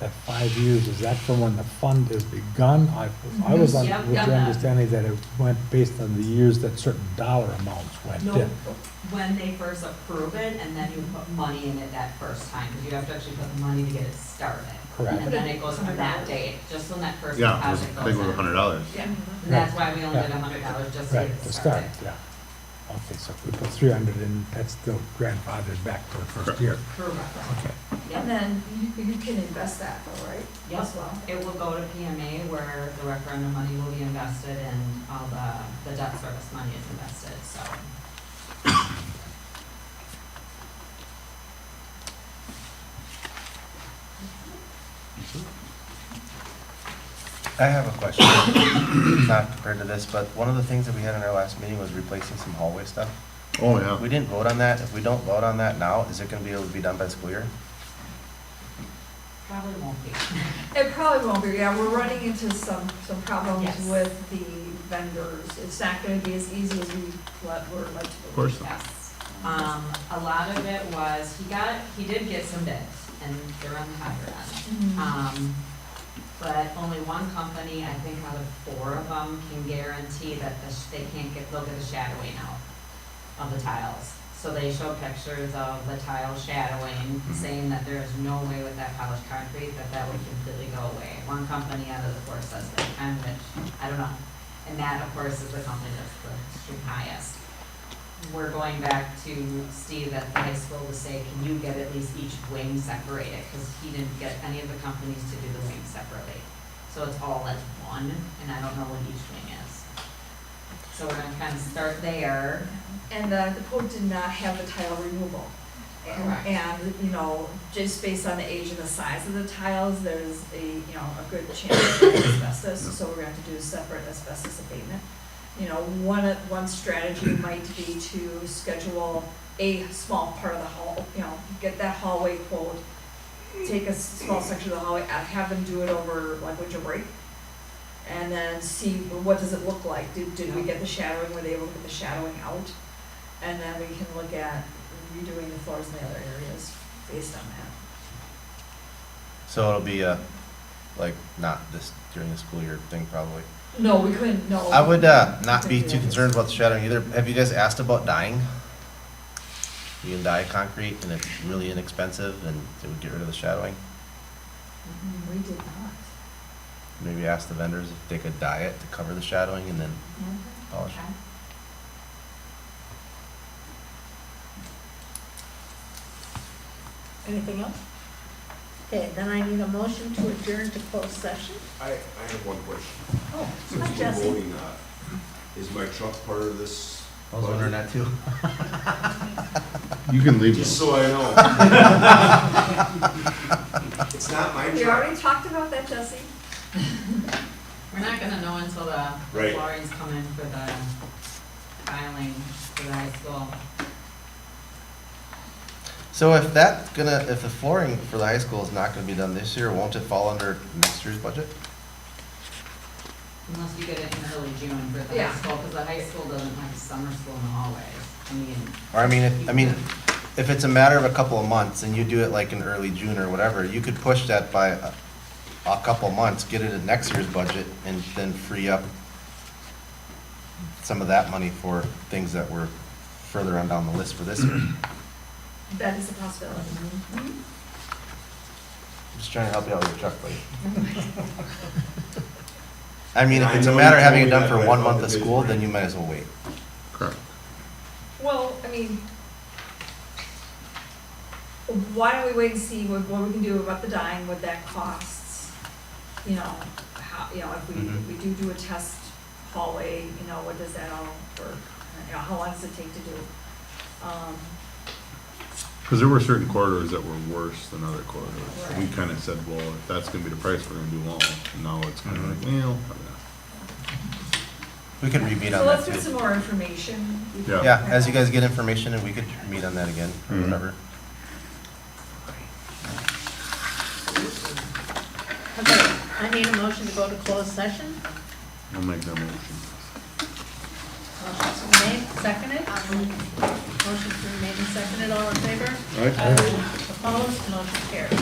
That 5 years, is that from when the fund is begun? I was Mhm. Yep, with yep. the understanding that it went based on the years that certain dollar amounts went No, in. when they first approve it, and then you put money in it that first time, because you have to actually put money to get it started. Correct. And then it goes from that date, just when that first Yeah, I deposit think goes it was in. $100. Yeah. And that's why we only did $100, just to Right, get to it start, started. yeah. Okay, so if we put 300 in, that's still grandfathered back to the first year. Correct. Okay. And then you can invest that though, right? Yep. As well. It will go to PMA where the referendum money will be invested and all the debt service money is invested, so. I have a question. Not compared to this, but one of the things that we had in our last meeting was replacing some hallway stuff. Oh, yeah. We didn't vote on that. If we don't vote on that now, is it gonna be able to be done by the school year? Probably won't be. It probably won't be, yeah, we're running into some problems Yes. with the vendors. It's not gonna be as easy as we're led to believe. Of course not. Yes. A lot of it was, he did get some bids, and they're on the higher end. Mhm. But only one company, I think out of 4 of them, can guarantee that they'll get the shadowing out of the tiles. So they show pictures of the tile shadowing, saying that there is no way with that polished concrete that would completely go away. One company out of the 4 says they can, which, I don't know. And that, of course, is the company that's the extreme highest. We're going back to Steve at the high school to say, can you get at least each wing separated? Because he didn't get any of the companies to do the wings separately. So it's all as one, and I don't know what each wing is. So we're gonna kind of start there. And the quote did not have the tile removal. Correct. And, you know, just based on the age and the size of the tiles, there's a good chance of asbestos, so we're gonna have to do a separate asbestos abatement. You know, one strategy might be to schedule a small part of the hall, get that hallway quote, take a small section of the hallway, have them do it over like winter break, and then see what does it look like. Did we get the shadowing? Were they able to get the shadowing out? And then we can look at redoing the floors in the other areas based on that. So it'll be like not this during the school year thing probably. No, we couldn't, no. I would not be too concerned about the shadowing either. Have you guys asked about dyeing? You can dye concrete and it's really inexpensive and it would get rid of the shadowing. We did not. Maybe ask the vendors if they could dye it to cover the shadowing and then polish it. Okay. Anything else? Okay, then I need a motion to adjourn to closed session. I have one question. Oh, Since hi we're Jesse. voting, is my truck part of this? I was wondering that too. You can leave Just them. so I know. It's not my We truck. already talked about that, Jesse. We're not gonna know until the Right. floorings come in for the filing for the high school. So if the flooring for the high school is not gonna be done this year, won't it fall under next year's budget? Unless you get it in early June for the Yeah. high school, because the high school doesn't have summer school in the hallways. Or if it's a matter of a couple of months and you do it like in early June or whatever, you could push that by a couple of months, get it in next year's budget and then free up some of that money for things that were further on down the list for this year. That is a possibility. Just trying to help you out with your truck, buddy. I mean, if I it's a know matter of you having told it me done that, for but I 1 thought month the of bids school, were- then you might as well wait. Correct. Well, I mean, why don't we wait and see what we can do about the dyeing, what that costs? How, if we do a test hallway, what does that all work? How long does it take to do? Because there were certain corridors that were worse than other corridors. We Right. kind of said, well, if that's going to be the price, we're going to do all. And now it's kind of like, well, probably not. We could re-meet So on let's that get some too. more information. Yeah. Yeah, as you guys get information, and we could meet on that again, or Mhm. whatever. Okay, I need a motion to go to closed session. I'll make that motion. Motion's been made, seconded. Motion's been made and seconded, all in favor? All right. Opposed, motion carried.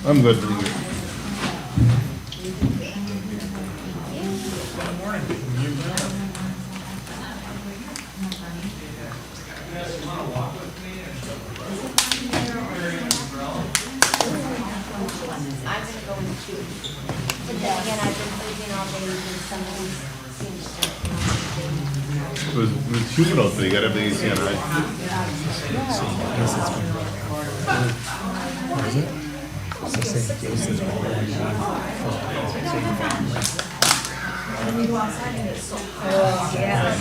I'm good. I'm gonna go with 2. But then again, I've been thinking all day with some of these It was humid out there, you gotta have the AC on high. When you go outside and it's so cold. Oh, yeah.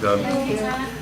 Done. Thank you, Tana.